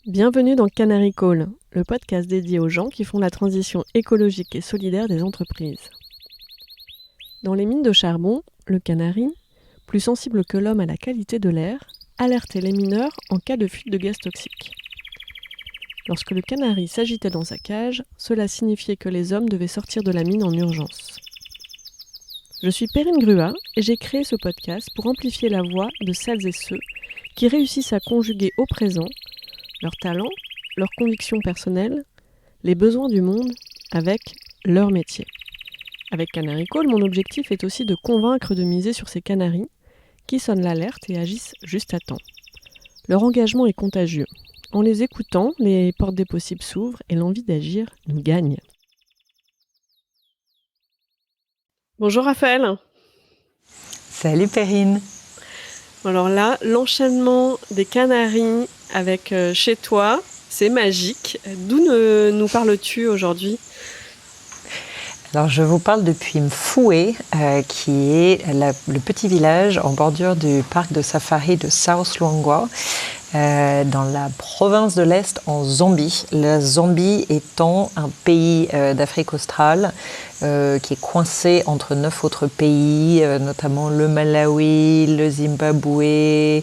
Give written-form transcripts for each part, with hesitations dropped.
Bienvenue dans Canary Call, le podcast dédié aux gens qui font la transition écologique et solidaire des entreprises. Dans les mines de charbon, le canari, plus sensible que l'homme à la qualité de l'air, alertait les mineurs en cas de fuite de gaz toxiques. Lorsque le canari s'agitait dans sa cage, cela signifiait que les hommes devaient sortir de la mine en urgence. Je suis Perrine Grua et j'ai créé ce podcast pour amplifier la voix de celles et ceux qui réussissent à conjuguer au présent leurs talents, leurs convictions personnelles, les besoins du monde avec leur métier. Avec Canary Call, mon objectif est aussi de convaincre de miser sur ces canaris qui sonnent l'alerte et agissent juste à temps. Leur engagement est contagieux. En les écoutant, les portes des possibles s'ouvrent et l'envie d'agir nous gagne. Bonjour Raphaël. Salut Perrine. Alors là, l'enchaînement des canaris avec chez toi, c'est magique. D'où nous parles-tu aujourd'hui ? Alors je vous parle depuis Mfoué, qui est le petit village en bordure du parc de safari de South Luangwa, dans la province de l'Est en Zambie. La Zambie étant un pays d'Afrique australe qui est coincé entre 9 autres pays, notamment le Malawi, le Zimbabwe,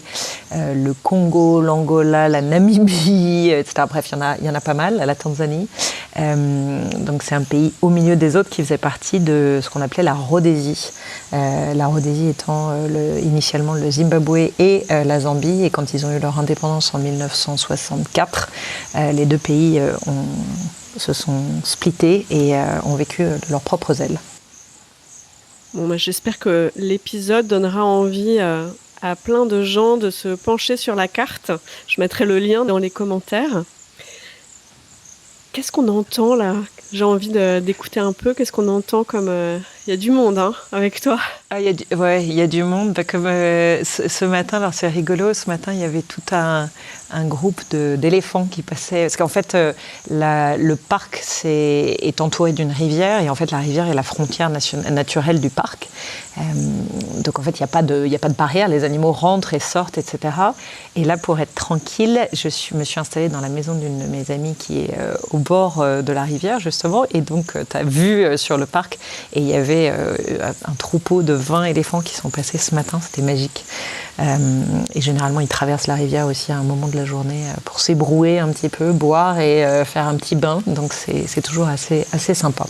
le Congo, l'Angola, la Namibie, etc. Bref, il y en a pas mal, la Tanzanie. Donc c'est un pays au milieu des autres qui faisait partie de ce qu'on appelait la Rhodésie. La Rhodésie étant initialement le Zimbabwe et la Zambie. Et quand ils ont eu leur indépendance en 1964, les deux pays se sont splittés et ont vécu de leurs propres ailes. Bon, j'espère que l'épisode donnera envie à plein de gens de se pencher sur la carte. Je mettrai le lien dans les commentaires. Qu'est-ce qu'on entend là ? J'ai envie d'écouter un peu. Qu'est-ce qu'on entend comme... Il y a du monde avec toi. Ah, il y a du monde. Comme ce matin, alors c'est rigolo, ce matin il y avait tout un groupe d'éléphants qui passaient. Parce qu'en fait, le parc est entouré d'une rivière et en fait la rivière est la frontière naturelle du parc. Donc en fait, il n'y a pas de barrière, les animaux rentrent et sortent, etc. Et là, pour être tranquille, me suis installée dans la maison d'une de mes amies qui est au bord de la rivière, justement. Et donc, tu as vu sur le parc, et il y avait un troupeau de 20 éléphants qui sont passés ce matin, c'était magique. Et généralement, ils traversent la rivière aussi à un moment de la journée pour s'ébrouer un petit peu, boire et faire un petit bain. Donc c'est toujours assez sympa.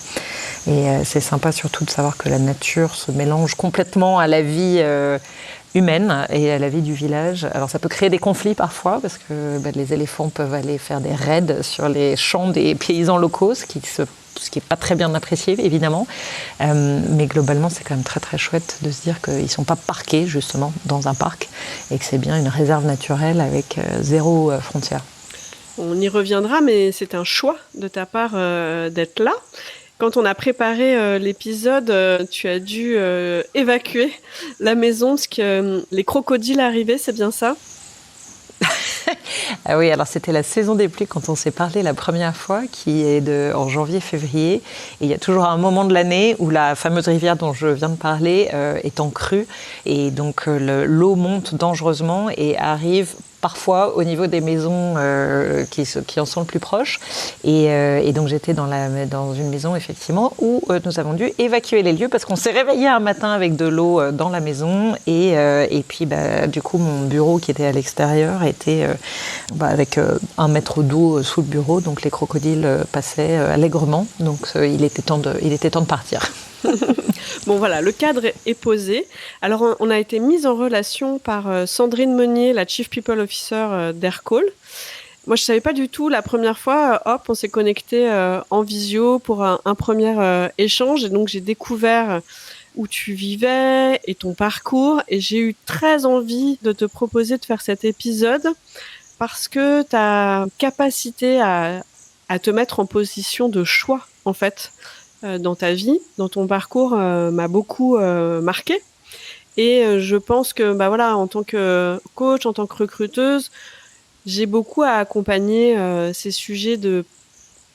Et c'est sympa surtout de savoir que la nature se mélange complètement à la vie humaine et à la vie du village. Alors ça peut créer des conflits parfois parce que les éléphants peuvent aller faire des raids sur les champs des paysans locaux, ce qui n'est pas très bien apprécié évidemment, mais globalement c'est quand même très très chouette de se dire qu'ils ne sont pas parqués justement dans un parc et que c'est bien une réserve naturelle avec zéro frontière. On y reviendra, mais c'est un choix de ta part d'être là. Quand on a préparé l'épisode, tu as dû évacuer la maison parce que les crocodiles arrivaient, c'est bien ça ? Ah oui, alors c'était la saison des pluies quand on s'est parlé la première fois, qui est en janvier-février. Et il y a toujours un moment de l'année où la fameuse rivière dont je viens de parler est en crue. Et donc l'eau monte dangereusement et arrive parfois au niveau des maisons qui en sont le plus proches. Et donc j'étais dans une maison effectivement où nous avons dû évacuer les lieux parce qu'on s'est réveillé un matin avec de l'eau dans la maison et puis du coup mon bureau qui était à l'extérieur était avec 1 mètre d'eau sous le bureau, donc les crocodiles passaient allègrement, donc il était temps de partir. Bon voilà, le cadre est posé. Alors on a été mis en relation par Sandrine Meunier, la Chief People Officer d'Aircall. Moi je savais pas du tout, la première fois, on s'est connecté en visio pour un premier échange et donc j'ai découvert où tu vivais et ton parcours et j'ai eu très envie de te proposer de faire cet épisode parce que ta capacité à te mettre en position de choix en fait dans ta vie, dans ton parcours m'a beaucoup marqué. Et je pense que en tant que coach, en tant que recruteuse, j'ai beaucoup à accompagner ces sujets de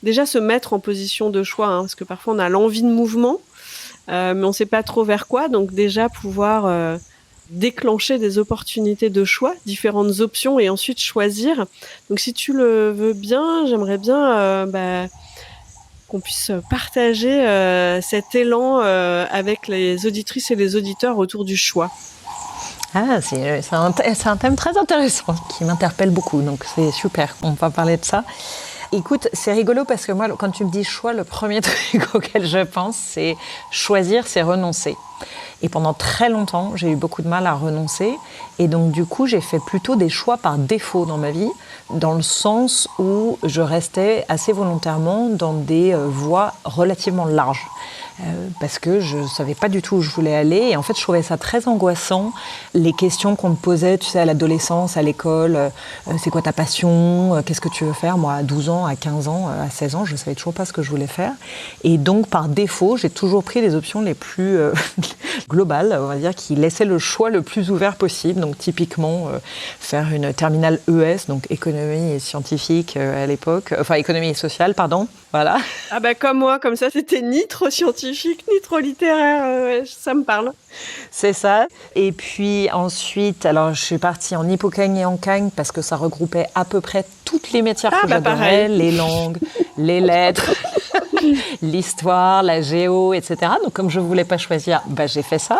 déjà se mettre en position de choix, parce que parfois on a l'envie de mouvement, mais on ne sait pas trop vers quoi. Donc déjà pouvoir déclencher des opportunités de choix, différentes options et ensuite choisir. Donc si tu le veux bien, j'aimerais bien qu'on puisse partager cet élan avec les auditrices et les auditeurs autour du choix. Ah, c'est un thème très intéressant qui m'interpelle beaucoup, donc c'est super, on va parler de ça. Écoute, c'est rigolo parce que moi, quand tu me dis choix, le premier truc auquel je pense, c'est choisir, c'est renoncer. Et pendant très longtemps, j'ai eu beaucoup de mal à renoncer. Et donc, du coup, j'ai fait plutôt des choix par défaut dans ma vie, dans le sens où je restais assez volontairement dans des voies relativement larges. Parce que je ne savais pas du tout où je voulais aller. Et en fait, je trouvais ça très angoissant. Les questions qu'on me posait, tu sais, à l'adolescence, à l'école, c'est quoi ta passion, qu'est-ce que tu veux faire? Moi, à 12 ans, à 15 ans, à 16 ans, je ne savais toujours pas ce que je voulais faire. Et donc, par défaut, j'ai toujours pris les options les plus globales, on va dire, qui laissaient le choix le plus ouvert possible. Donc, typiquement, faire une terminale ES, donc économie et scientifique à l'époque, enfin économie et sociale, pardon, voilà. Ah bah comme moi, comme ça, c'était ni trop scientifique, ni trop littéraire, ouais, ça me parle. C'est ça. Et puis ensuite, alors je suis partie en Hippocagne et en Cagne parce que ça regroupait à peu près toutes les matières que j'adorais, pareil. les langues, les lettres, l'histoire, la géo, etc. Donc comme je ne voulais pas choisir, j'ai fait ça.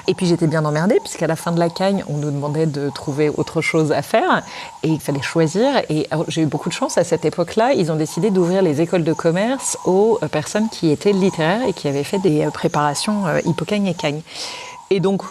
Et puis j'étais bien emmerdée puisqu'à la fin de la Cagne, on nous demandait de trouver autre chose à faire et il fallait choisir. Et j'ai eu beaucoup de chance à cette époque-là. Ils ont décidé d'ouvrir les écoles de commerce aux personnes qui étaient littéraires et qui avaient fait des préparations Hippocagne et Cagne. Et donc,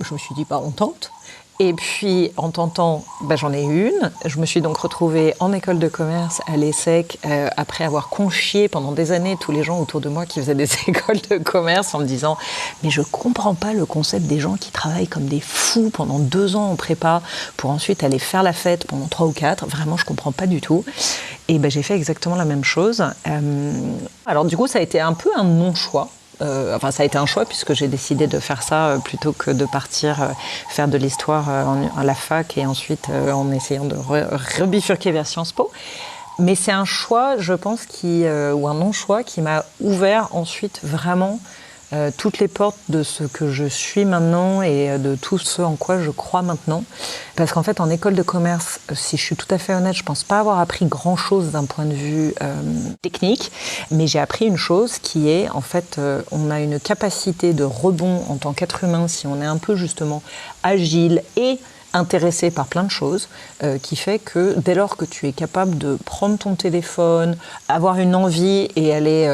je me suis dit, on tente. Et puis, en tentant, j'en ai eu une. Je me suis donc retrouvée en école de commerce à l'ESSEC, après avoir conchié pendant des années tous les gens autour de moi qui faisaient des écoles de commerce en me disant « Mais je comprends pas le concept des gens qui travaillent comme des fous pendant 2 ans en prépa pour ensuite aller faire la fête pendant 3 ou 4. Vraiment, je comprends pas du tout. » Et j'ai fait exactement la même chose. Alors du coup, ça a été un peu un non-choix. Ça a été un choix puisque j'ai décidé de faire ça plutôt que de partir faire de l'histoire à la fac et ensuite en essayant de rebifurquer vers Sciences Po. Mais c'est un choix, je pense, ou un non-choix qui m'a ouvert ensuite vraiment toutes les portes de ce que je suis maintenant et de tout ce en quoi je crois maintenant. Parce qu'en fait, en école de commerce, si je suis tout à fait honnête, je ne pense pas avoir appris grand-chose d'un point de vue technique, mais j'ai appris une chose qui est, en fait, on a une capacité de rebond en tant qu'être humain si on est un peu justement agile et intéressé par plein de choses, qui fait que dès lors que tu es capable de prendre ton téléphone, avoir une envie et aller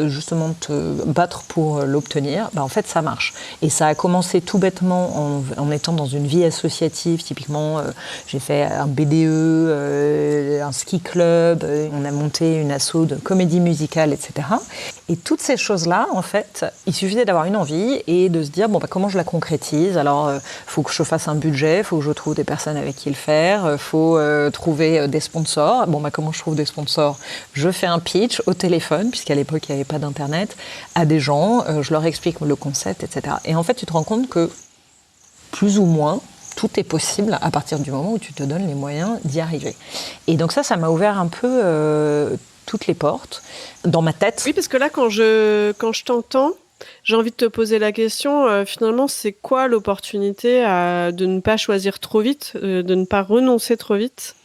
justement te battre pour l'obtenir, en fait ça marche. Et ça a commencé tout bêtement en étant dans une vie associative. Typiquement, j'ai fait un BDE, un ski club, on a monté une asso de comédie musicale, etc. Et toutes ces choses-là, en fait, il suffisait d'avoir une envie et de se dire, comment je la concrétise? Alors, faut que je fasse un budget, faut que je trouve des personnes avec qui le faire, faut trouver des sponsors. Comment je trouve des sponsors? Je fais un pitch au téléphone, puisqu'à l'époque, il n'y avait pas d'internet, à des gens, je leur explique le concept, etc. Et en fait, tu te rends compte que, plus ou moins, tout est possible à partir du moment où tu te donnes les moyens d'y arriver. Et donc ça m'a ouvert un peu toutes les portes dans ma tête. Oui, parce que là, quand je t'entends, j'ai envie de te poser la question, finalement, c'est quoi l'opportunité de ne pas choisir trop vite, de ne pas renoncer trop vite?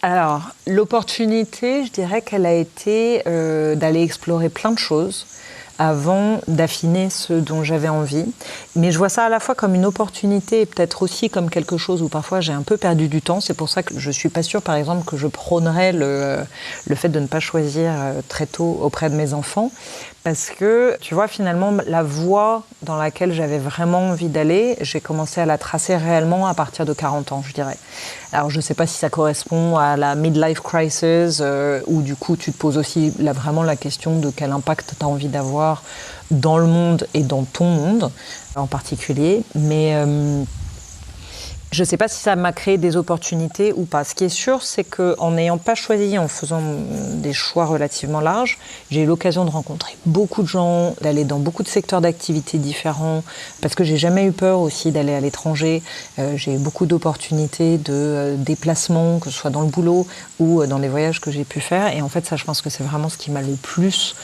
Alors, l'opportunité, je dirais qu'elle a été d'aller explorer plein de choses avant d'affiner ce dont j'avais envie. Mais je vois ça à la fois comme une opportunité et peut-être aussi comme quelque chose où parfois j'ai un peu perdu du temps. C'est pour ça que je ne suis pas sûre, par exemple, que je prônerais le fait de ne pas choisir très tôt auprès de mes enfants. Parce que, tu vois, finalement, la voie dans laquelle j'avais vraiment envie d'aller, j'ai commencé à la tracer réellement à partir de 40 ans, je dirais. Alors, je ne sais pas si ça correspond à la midlife crisis, où du coup, tu te poses aussi vraiment la question de quel impact tu as envie d'avoir dans le monde et dans ton monde en particulier. Mais je ne sais pas si ça m'a créé des opportunités ou pas. Ce qui est sûr, c'est qu'en n'ayant pas choisi, en faisant des choix relativement larges, j'ai eu l'occasion de rencontrer beaucoup de gens, d'aller dans beaucoup de secteurs d'activité différents, parce que j'ai jamais eu peur aussi d'aller à l'étranger. J'ai eu beaucoup d'opportunités de déplacements, que ce soit dans le boulot ou dans les voyages que j'ai pu faire. Et en fait, ça, je pense que c'est vraiment ce qui m'a le plus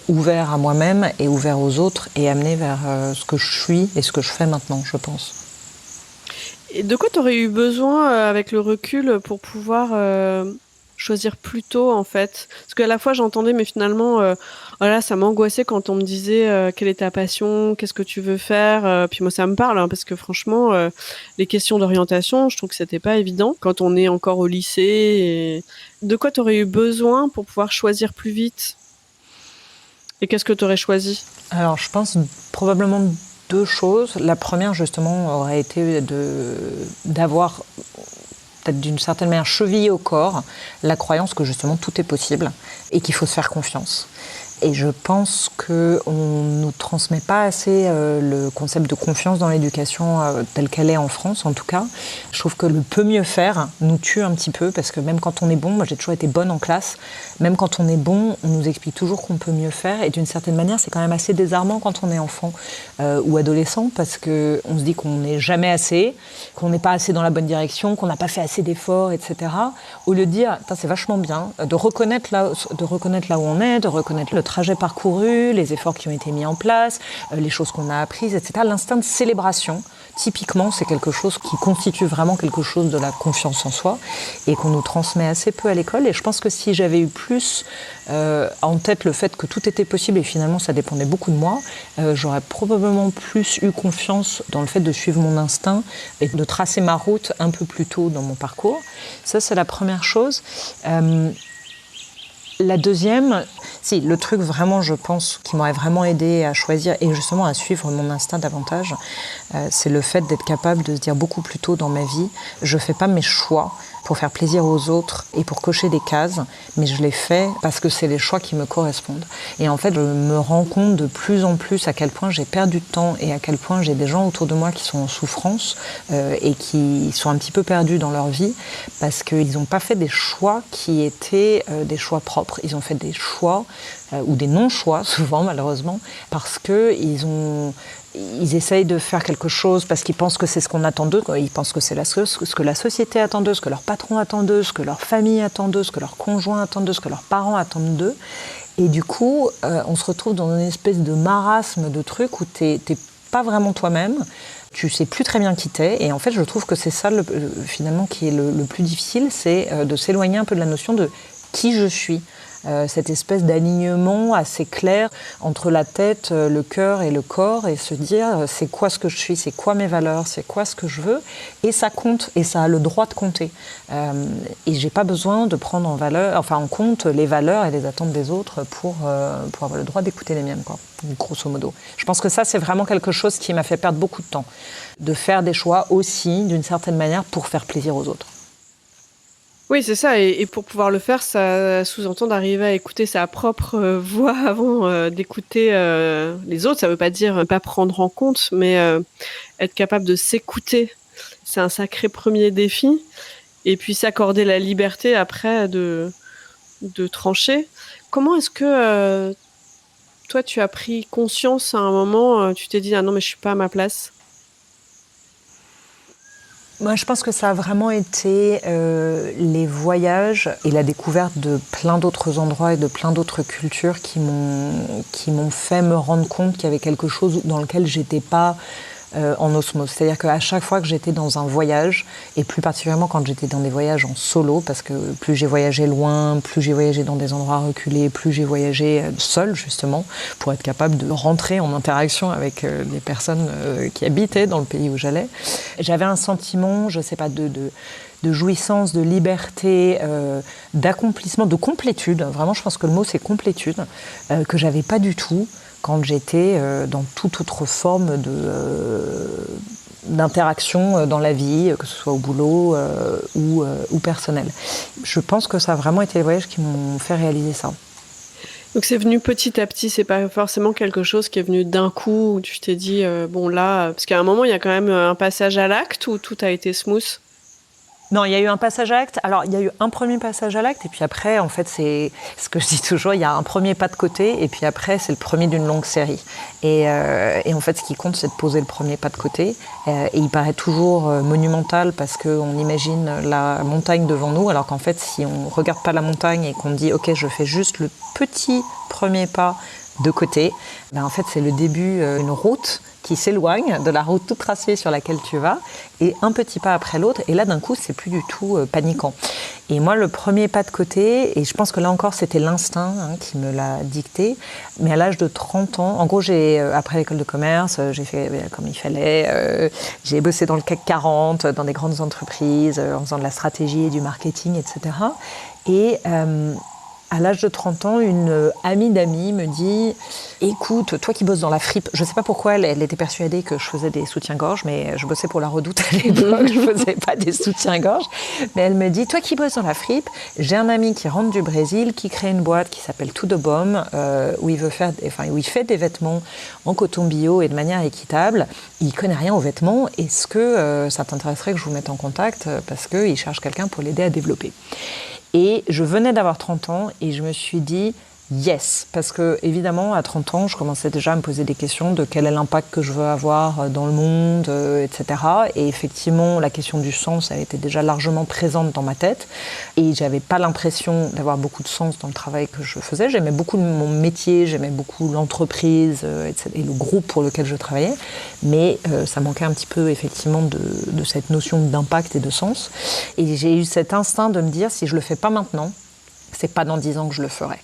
ouvert à moi-même et ouvert aux autres et amené vers ce que je suis et ce que je fais maintenant, je pense. Et de quoi tu aurais eu besoin avec le recul pour pouvoir choisir plus tôt en fait? Parce qu'à la fois j'entendais, mais finalement, voilà, ça m'angoissait quand on me disait quelle est ta passion, qu'est-ce que tu veux faire. Puis moi ça me parle hein, parce que franchement, les questions d'orientation, je trouve que c'était pas évident quand on est encore au lycée. Et... De quoi tu aurais eu besoin pour pouvoir choisir plus vite? Et qu'est-ce que tu aurais choisi? Alors, je pense probablement deux choses. La première, justement, aurait été d'avoir, peut-être d'une certaine manière, chevillé au corps la croyance que, justement, tout est possible et qu'il faut se faire confiance. Et je pense qu'on ne nous transmet pas assez le concept de confiance dans l'éducation telle qu'elle est en France, en tout cas. Je trouve que le peut mieux faire nous tue un petit peu, parce que même quand on est bon, moi j'ai toujours été bonne en classe, même quand on est bon, on nous explique toujours qu'on peut mieux faire. Et d'une certaine manière, c'est quand même assez désarmant quand on est enfant ou adolescent, parce qu'on se dit qu'on n'est jamais assez, qu'on n'est pas assez dans la bonne direction, qu'on n'a pas fait assez d'efforts, etc. Au lieu de dire, c'est vachement bien, de reconnaître là où on est, de reconnaître le trajet parcouru, les efforts qui ont été mis en place, les choses qu'on a apprises, etc. L'instinct de célébration, typiquement, c'est quelque chose qui constitue vraiment quelque chose de la confiance en soi et qu'on nous transmet assez peu à l'école. Et je pense que si j'avais eu plus en tête le fait que tout était possible et finalement ça dépendait beaucoup de moi, j'aurais probablement plus eu confiance dans le fait de suivre mon instinct et de tracer ma route un peu plus tôt dans mon parcours. Ça, c'est la première chose. La deuxième, le truc vraiment, je pense, qui m'aurait vraiment aidé à choisir et justement à suivre mon instinct davantage, c'est le fait d'être capable de se dire beaucoup plus tôt dans ma vie, je ne fais pas mes choix pour faire plaisir aux autres et pour cocher des cases, mais je les fais parce que c'est les choix qui me correspondent. Et en fait, je me rends compte de plus en plus à quel point j'ai perdu de temps et à quel point j'ai des gens autour de moi qui sont en souffrance et qui sont un petit peu perdus dans leur vie parce qu'ils n'ont pas fait des choix qui étaient des choix propres. Ils ont fait des choix ou des non-choix, souvent malheureusement, parce qu'ils essayent de faire quelque chose parce qu'ils pensent que c'est ce qu'on attend d'eux, ils pensent que c'est ce que la société attend d'eux, ce que leur patron attend d'eux, ce que leur famille attend d'eux, ce que leur conjoint attend d'eux, ce que leurs parents attendent d'eux. Et du coup, on se retrouve dans une espèce de marasme de trucs où t'es pas vraiment toi-même, tu sais plus très bien qui t'es. Et en fait, je trouve que c'est ça finalement qui est le plus difficile, c'est de s'éloigner un peu de la notion de qui je suis. Cette espèce d'alignement assez clair entre la tête, le cœur et le corps et se dire c'est quoi ce que je suis, c'est quoi mes valeurs, c'est quoi ce que je veux et ça compte et ça a le droit de compter. Et j'ai pas besoin de prendre en compte les valeurs et les attentes des autres pour avoir le droit d'écouter les miennes, quoi, grosso modo. Je pense que ça, c'est vraiment quelque chose qui m'a fait perdre beaucoup de temps, de faire des choix aussi, d'une certaine manière, pour faire plaisir aux autres. Oui, c'est ça. Et pour pouvoir le faire, ça sous-entend d'arriver à écouter sa propre voix avant d'écouter les autres. Ça ne veut pas dire pas prendre en compte, mais être capable de s'écouter. C'est un sacré premier défi. Et puis s'accorder la liberté après de trancher. Comment est-ce que toi, tu as pris conscience à un moment, tu t'es dit « Ah non, mais je ne suis pas à ma place ». Moi, je pense que ça a vraiment été les voyages et la découverte de plein d'autres endroits et de plein d'autres cultures qui m'ont fait me rendre compte qu'il y avait quelque chose dans lequel j'étais pas en osmose. C'est-à-dire qu'à chaque fois que j'étais dans un voyage, et plus particulièrement quand j'étais dans des voyages en solo, parce que plus j'ai voyagé loin, plus j'ai voyagé dans des endroits reculés, plus j'ai voyagé seule justement, pour être capable de rentrer en interaction avec les personnes qui habitaient dans le pays où j'allais, j'avais un sentiment, je sais pas, de jouissance, de liberté, d'accomplissement, de complétude. Vraiment, je pense que le mot c'est complétude, que j'avais pas du tout quand j'étais dans toute autre forme d'interaction dans la vie, que ce soit au boulot ou personnel. Je pense que ça a vraiment été les voyages qui m'ont fait réaliser ça. Donc c'est venu petit à petit, c'est pas forcément quelque chose qui est venu d'un coup où tu t'es dit bon là, parce qu'à un moment il y a quand même un passage à l'acte où tout a été smooth. Non, il y a eu un passage à l'acte. Alors, il y a eu un premier passage à l'acte, et puis après, en fait, c'est ce que je dis toujours, il y a un premier pas de côté, et puis après, c'est le premier d'une longue série. Et en fait, ce qui compte, c'est de poser le premier pas de côté. Et il paraît toujours monumental parce qu'on imagine la montagne devant nous, alors qu'en fait, si on ne regarde pas la montagne et qu'on dit « Ok, je fais juste le petit premier pas de côté », ben en fait, c'est le début d'une route qui s'éloigne de la route toute tracée sur laquelle tu vas, et un petit pas après l'autre, et là d'un coup c'est plus du tout paniquant. Et moi le premier pas de côté, et je pense que là encore c'était l'instinct qui me l'a dicté, mais à l'âge de 30 ans, en gros après l'école de commerce, j'ai fait comme il fallait, j'ai bossé dans le CAC 40, dans des grandes entreprises, en faisant de la stratégie et du marketing, etc. Et à l'âge de 30 ans, une amie d'amis me dit « Écoute, toi qui bosses dans la fripe, je ne sais pas pourquoi elle était persuadée que je faisais des soutiens-gorge, mais je bossais pour la Redoute à l'époque, je ne faisais pas des soutiens-gorge. Mais elle me dit « Toi qui bosses dans la fripe, j'ai un ami qui rentre du Brésil, qui crée une boîte qui s'appelle Tout de Baume, où il fait des vêtements en coton bio et de manière équitable. Il ne connaît rien aux vêtements. Est-ce que ça t'intéresserait que je vous mette en contact parce qu'il cherche quelqu'un pour l'aider à développer ?» Et je venais d'avoir 30 ans et je me suis dit yes, parce que évidemment à 30 ans je commençais déjà à me poser des questions de quel est l'impact que je veux avoir dans le monde, etc. Et effectivement la question du sens elle était déjà largement présente dans ma tête et j'avais pas l'impression d'avoir beaucoup de sens dans le travail que je faisais. J'aimais beaucoup mon métier, j'aimais beaucoup l'entreprise et le groupe pour lequel je travaillais, mais ça manquait un petit peu effectivement de cette notion d'impact et de sens. Et j'ai eu cet instinct de me dire si je le fais pas maintenant, c'est pas dans 10 ans que je le ferai.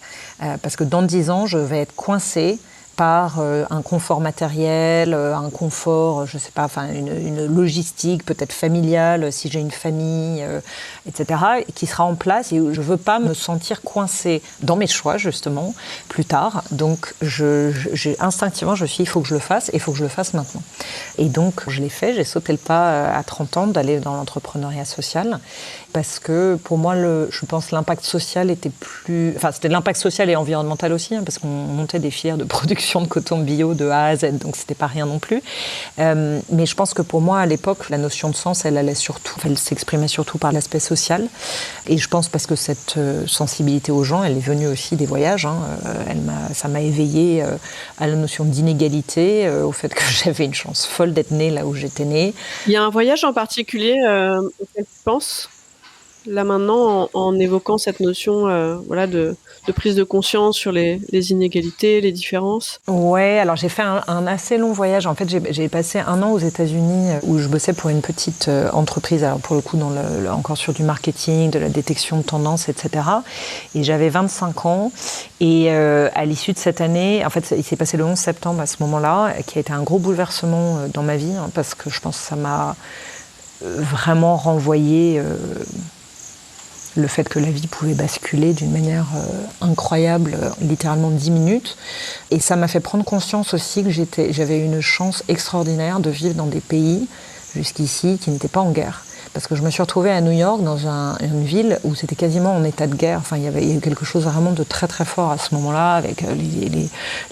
Parce que dans 10 ans, je vais être coincée par un confort matériel, un confort, je sais pas, enfin une logistique peut-être familiale, si j'ai une famille, etc., qui sera en place et où je veux pas me sentir coincée dans mes choix, justement, plus tard. Donc, instinctivement, il faut que je le fasse et il faut que je le fasse maintenant. Et donc, je l'ai fait, j'ai sauté le pas à 30 ans d'aller dans l'entrepreneuriat social parce que pour moi, je pense l'impact social était plus... Enfin, c'était l'impact social et environnemental aussi, parce qu'on montait des filières de production de coton bio de A à Z, donc c'était pas rien non plus. Mais je pense que pour moi, à l'époque, la notion de sens, elle s'exprimait surtout par l'aspect social. Et je pense parce que cette sensibilité aux gens, elle est venue aussi des voyages. Ça m'a éveillée à la notion d'inégalité, au fait que j'avais une chance folle d'être née là où j'étais née. Il y a un voyage en particulier auquel tu penses là maintenant, en évoquant cette notion de prise de conscience sur les inégalités, les différences? Ouais, alors j'ai fait un assez long voyage. En fait, j'ai passé 1 an aux États-Unis où je bossais pour une petite entreprise, alors pour le coup encore sur du marketing, de la détection de tendances, etc. Et j'avais 25 ans. Et à l'issue de cette année, en fait, il s'est passé le 11 septembre à ce moment-là, qui a été un gros bouleversement dans ma vie, parce que je pense que ça m'a vraiment renvoyé... le fait que la vie pouvait basculer d'une manière incroyable, littéralement 10 minutes. Et ça m'a fait prendre conscience aussi que j'avais une chance extraordinaire de vivre dans des pays, jusqu'ici, qui n'étaient pas en guerre. Parce que je me suis retrouvée à New York, dans une ville où c'était quasiment en état de guerre. Enfin, il y a eu quelque chose vraiment de très très fort à ce moment-là, avec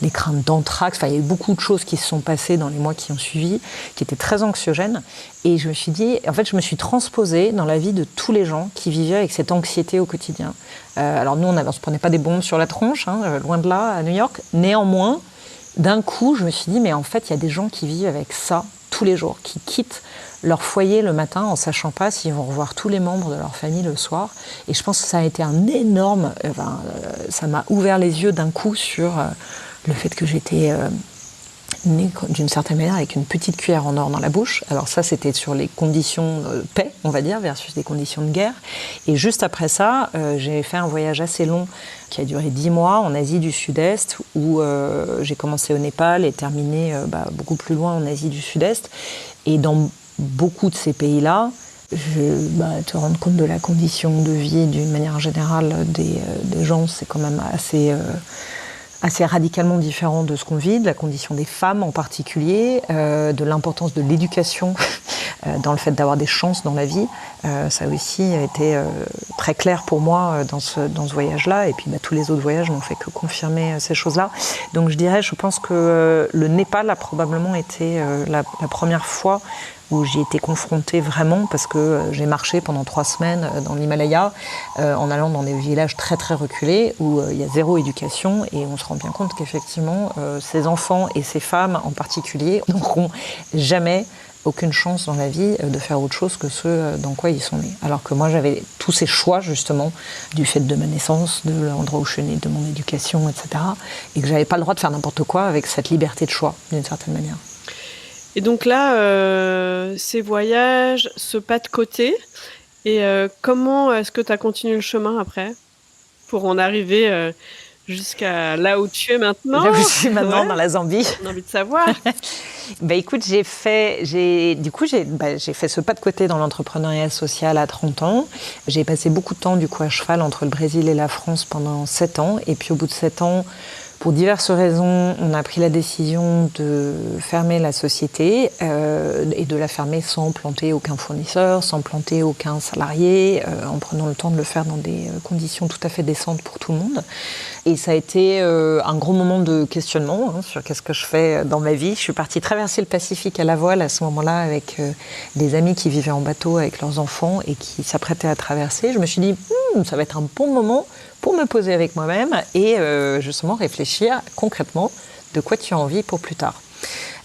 les craintes d'anthrax. Enfin, il y a eu beaucoup de choses qui se sont passées dans les mois qui ont suivi, qui étaient très anxiogènes. Et je me suis dit, en fait, je me suis transposée dans la vie de tous les gens qui vivaient avec cette anxiété au quotidien. Alors nous, on ne se prenait pas des bombes sur la tronche, loin de là, à New York. Néanmoins, d'un coup, je me suis dit, mais en fait, il y a des gens qui vivent avec ça tous les jours, qui quittent leur foyer le matin en sachant pas s'ils vont revoir tous les membres de leur famille le soir. Et je pense que ça a été un énorme... ça m'a ouvert les yeux d'un coup sur le fait que j'étais née d'une certaine manière avec une petite cuillère en or dans la bouche. Alors ça, c'était sur les conditions de paix, on va dire, versus des conditions de guerre. Et juste après ça, j'ai fait un voyage assez long qui a duré 10 mois en Asie du Sud-Est, où j'ai commencé au Népal et terminé beaucoup plus loin en Asie du Sud-Est. Et dans beaucoup de ces pays-là, te rendre compte de la condition de vie d'une manière générale des gens, c'est quand même assez radicalement différent de ce qu'on vit, de la condition des femmes en particulier, de l'importance de l'éducation dans le fait d'avoir des chances dans la vie. Ça aussi a été très clair pour moi dans ce voyage-là. Et puis tous les autres voyages n'ont fait que confirmer ces choses-là. Donc je pense que le Népal a probablement été la première fois où j'y étais confrontée vraiment, parce que j'ai marché pendant 3 semaines dans l'Himalaya, en allant dans des villages très très reculés, où il y a zéro éducation, et on se rend bien compte qu'effectivement, ces enfants et ces femmes en particulier n'auront jamais aucune chance dans la vie de faire autre chose que ce dans quoi ils sont nés. Alors que moi, j'avais tous ces choix, justement, du fait de ma naissance, de l'endroit où je suis née, de mon éducation, etc., et que j'avais pas le droit de faire n'importe quoi avec cette liberté de choix, d'une certaine manière. Et donc là, ces voyages, ce pas de côté, et comment est-ce que tu as continué le chemin après? Pour en arriver, jusqu'à là où tu es maintenant? Là où je suis maintenant, Ouais, dans la Zambie. on a envie de savoir. Bah écoute, j'ai fait ce pas de côté dans l'entrepreneuriat social à 30 ans. J'ai passé beaucoup de temps du coup à cheval entre le Brésil et la France pendant 7 ans. Et puis au bout de 7 ans, pour diverses raisons, on a pris la décision de fermer la société et de la fermer sans planter aucun fournisseur, sans planter aucun salarié, en prenant le temps de le faire dans des conditions tout à fait décentes pour tout le monde. Et ça a été un gros moment de questionnement sur qu'est-ce que je fais dans ma vie. Je suis partie traverser le Pacifique à la voile à ce moment-là avec des amis qui vivaient en bateau avec leurs enfants et qui s'apprêtaient à traverser. Je me suis dit, ça va être un bon moment pour me poser avec moi-même et justement réfléchir concrètement de quoi tu as envie pour plus tard.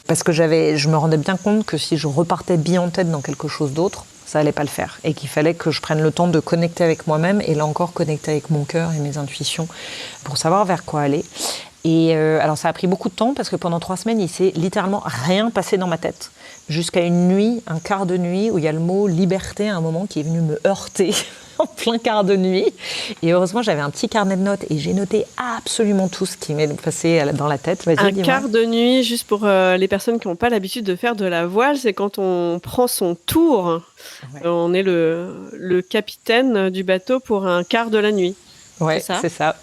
Parce que je me rendais bien compte que si je repartais bille en tête dans quelque chose d'autre, ça allait pas le faire. Et qu'il fallait que je prenne le temps de connecter avec moi-même et là encore connecter avec mon cœur et mes intuitions pour savoir vers quoi aller. Et alors ça a pris beaucoup de temps parce que pendant 3 semaines, il s'est littéralement rien passé dans ma tête. Jusqu'à une nuit, un quart de nuit, où il y a le mot liberté à un moment qui est venu me heurter en plein quart de nuit. Et heureusement, j'avais un petit carnet de notes et j'ai noté absolument tout ce qui m'est passé dans la tête. Vas-y, Un dis-moi. quart de nuit, juste pour les personnes qui n'ont pas l'habitude de faire de la voile, c'est quand on prend son tour. Ouais. On est le capitaine du bateau pour un quart de la nuit. Ouais, C'est ça.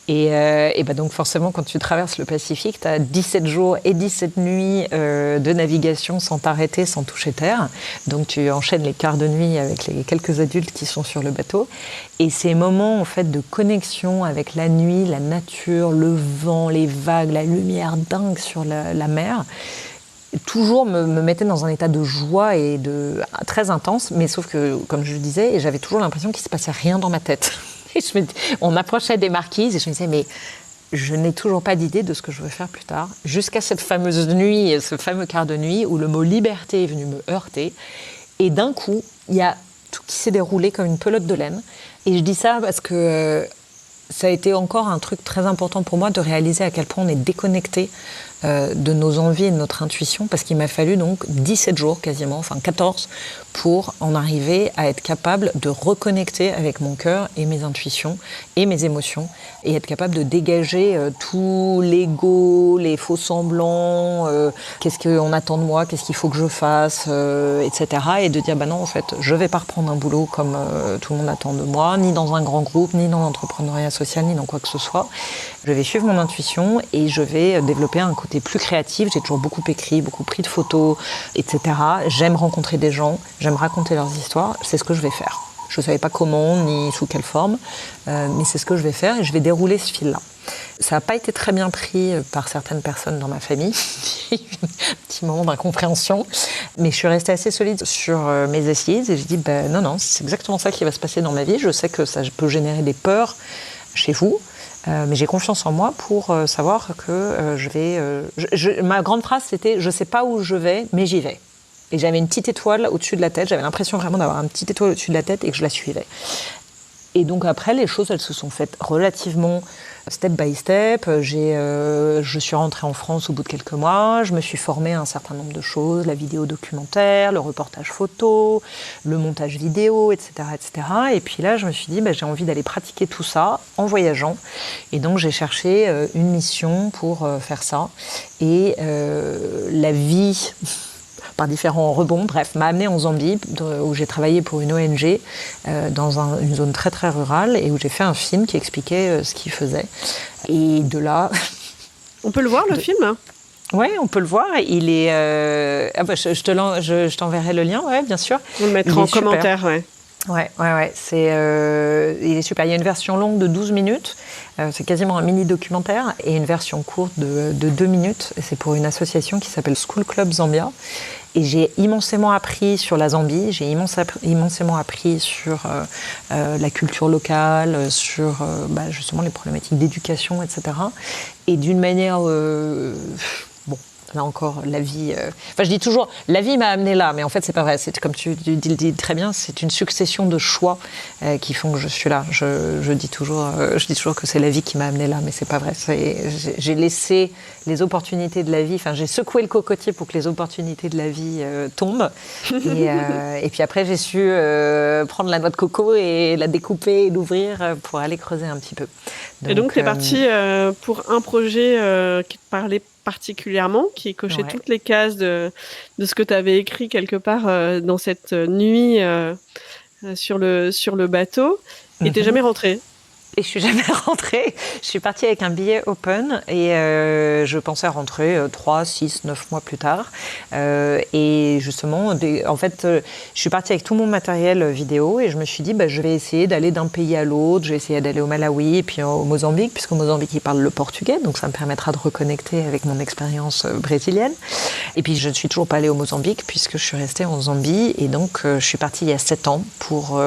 Et bah donc forcément, quand tu traverses le Pacifique, tu as 17 jours et 17 nuits de navigation sans t'arrêter, sans toucher terre. Donc tu enchaînes les quarts de nuit avec les quelques adultes qui sont sur le bateau. Et ces moments en fait de connexion avec la nuit, la nature, le vent, les vagues, la lumière dingue sur la mer, toujours me mettait dans un état de joie et très intense. Mais sauf que, comme je le disais, j'avais toujours l'impression qu'il ne se passait rien dans ma tête. On approchait des marquises et je me disais, mais je n'ai toujours pas d'idée de ce que je veux faire plus tard. Jusqu'à cette fameuse nuit, ce fameux quart de nuit où le mot liberté est venu me heurter. Et d'un coup, il y a tout qui s'est déroulé comme une pelote de laine. Et je dis ça parce que ça a été encore un truc très important pour moi de réaliser à quel point on est déconnecté de nos envies et de notre intuition, parce qu'il m'a fallu donc 17 jours quasiment, enfin 14, pour en arriver à être capable de reconnecter avec mon cœur et mes intuitions et mes émotions, et être capable de dégager tout l'ego, les faux semblants, qu'est-ce qu'on attend de moi, qu'est-ce qu'il faut que je fasse, etc. Et de dire, bah non, en fait, je vais pas reprendre un boulot comme tout le monde attend de moi, ni dans un grand groupe, ni dans l'entrepreneuriat social, ni dans quoi que ce soit. Je vais suivre mon intuition et je vais développer un côté plus créatif. J'ai toujours beaucoup écrit, beaucoup pris de photos, etc. J'aime rencontrer des gens, j'aime raconter leurs histoires. C'est ce que je vais faire. Je ne savais pas comment, ni sous quelle forme, mais c'est ce que je vais faire et je vais dérouler ce fil-là. Ça n'a pas été très bien pris par certaines personnes dans ma famille. Il y a eu un petit moment d'incompréhension. Mais je suis restée assez solide sur mes assises et j'ai dit, non, c'est exactement ça qui va se passer dans ma vie. Je sais que ça peut générer des peurs chez vous. Mais j'ai confiance en moi pour savoir que je vais... ma grande phrase, c'était « Je ne sais pas où je vais, mais j'y vais ». Et j'avais une petite étoile au-dessus de la tête. J'avais l'impression vraiment d'avoir une petite étoile au-dessus de la tête et que je la suivais. Et donc après, les choses, elles se sont faites relativement step by step. Je suis rentrée en France au bout de quelques mois. Je me suis formée à un certain nombre de choses, la vidéo documentaire, le reportage photo, le montage vidéo, etc., etc. Et puis là, je me suis dit, j'ai envie d'aller pratiquer tout ça en voyageant. Et donc, j'ai cherché une mission pour faire ça. Et la vie... par différents rebonds, bref, m'a amenée en Zambie, où j'ai travaillé pour une ONG dans une zone très très rurale et où j'ai fait un film qui expliquait ce qu'ils faisaient. Et de là... On peut le voir, le film ? Oui, on peut le voir. Il est... je t'enverrai le lien, ouais, bien sûr. On le mettra en commentaire, ouais. Ouais. Il est super. Il y a une version longue de 12 minutes. C'est quasiment un mini-documentaire. Et une version courte de 2 minutes. Et c'est pour une association qui s'appelle School Club Zambia. Et j'ai immensément appris sur la Zambie. J'ai immensément appris sur la culture locale, sur justement les problématiques d'éducation, etc. Et d'une manière... là encore, la vie... Enfin, je dis toujours, la vie m'a amené là, mais en fait, c'est pas vrai. C'est, comme tu dis très bien, c'est une succession de choix qui font que je suis là. Je dis toujours que c'est la vie qui m'a amené là, mais c'est pas vrai. J'ai laissé les opportunités de la vie, enfin, j'ai secoué le cocotier pour que les opportunités de la vie tombent. Et puis après, j'ai su prendre la noix de coco et la découper et l'ouvrir pour aller creuser un petit peu. Et donc, tu es partie pour un projet qui te parlait particulièrement, qui cochait toutes les cases de ce que tu avais écrit quelque part dans cette nuit sur le bateau. Et tu n'es jamais rentrée. Et je suis jamais rentrée. Je suis partie avec un billet open et je pensais rentrer 3, 6, 9 mois plus tard. Et justement, en fait, je suis partie avec tout mon matériel vidéo et je me suis dit, je vais essayer d'aller d'un pays à l'autre. Je vais essayer d'aller au Malawi et puis au Mozambique, puisqu'au Mozambique, ils parlent le portugais. Donc, ça me permettra de reconnecter avec mon expérience brésilienne. Et puis, je ne suis toujours pas allée au Mozambique puisque je suis restée en Zambie. Et donc, je suis partie il y a 7 ans pour...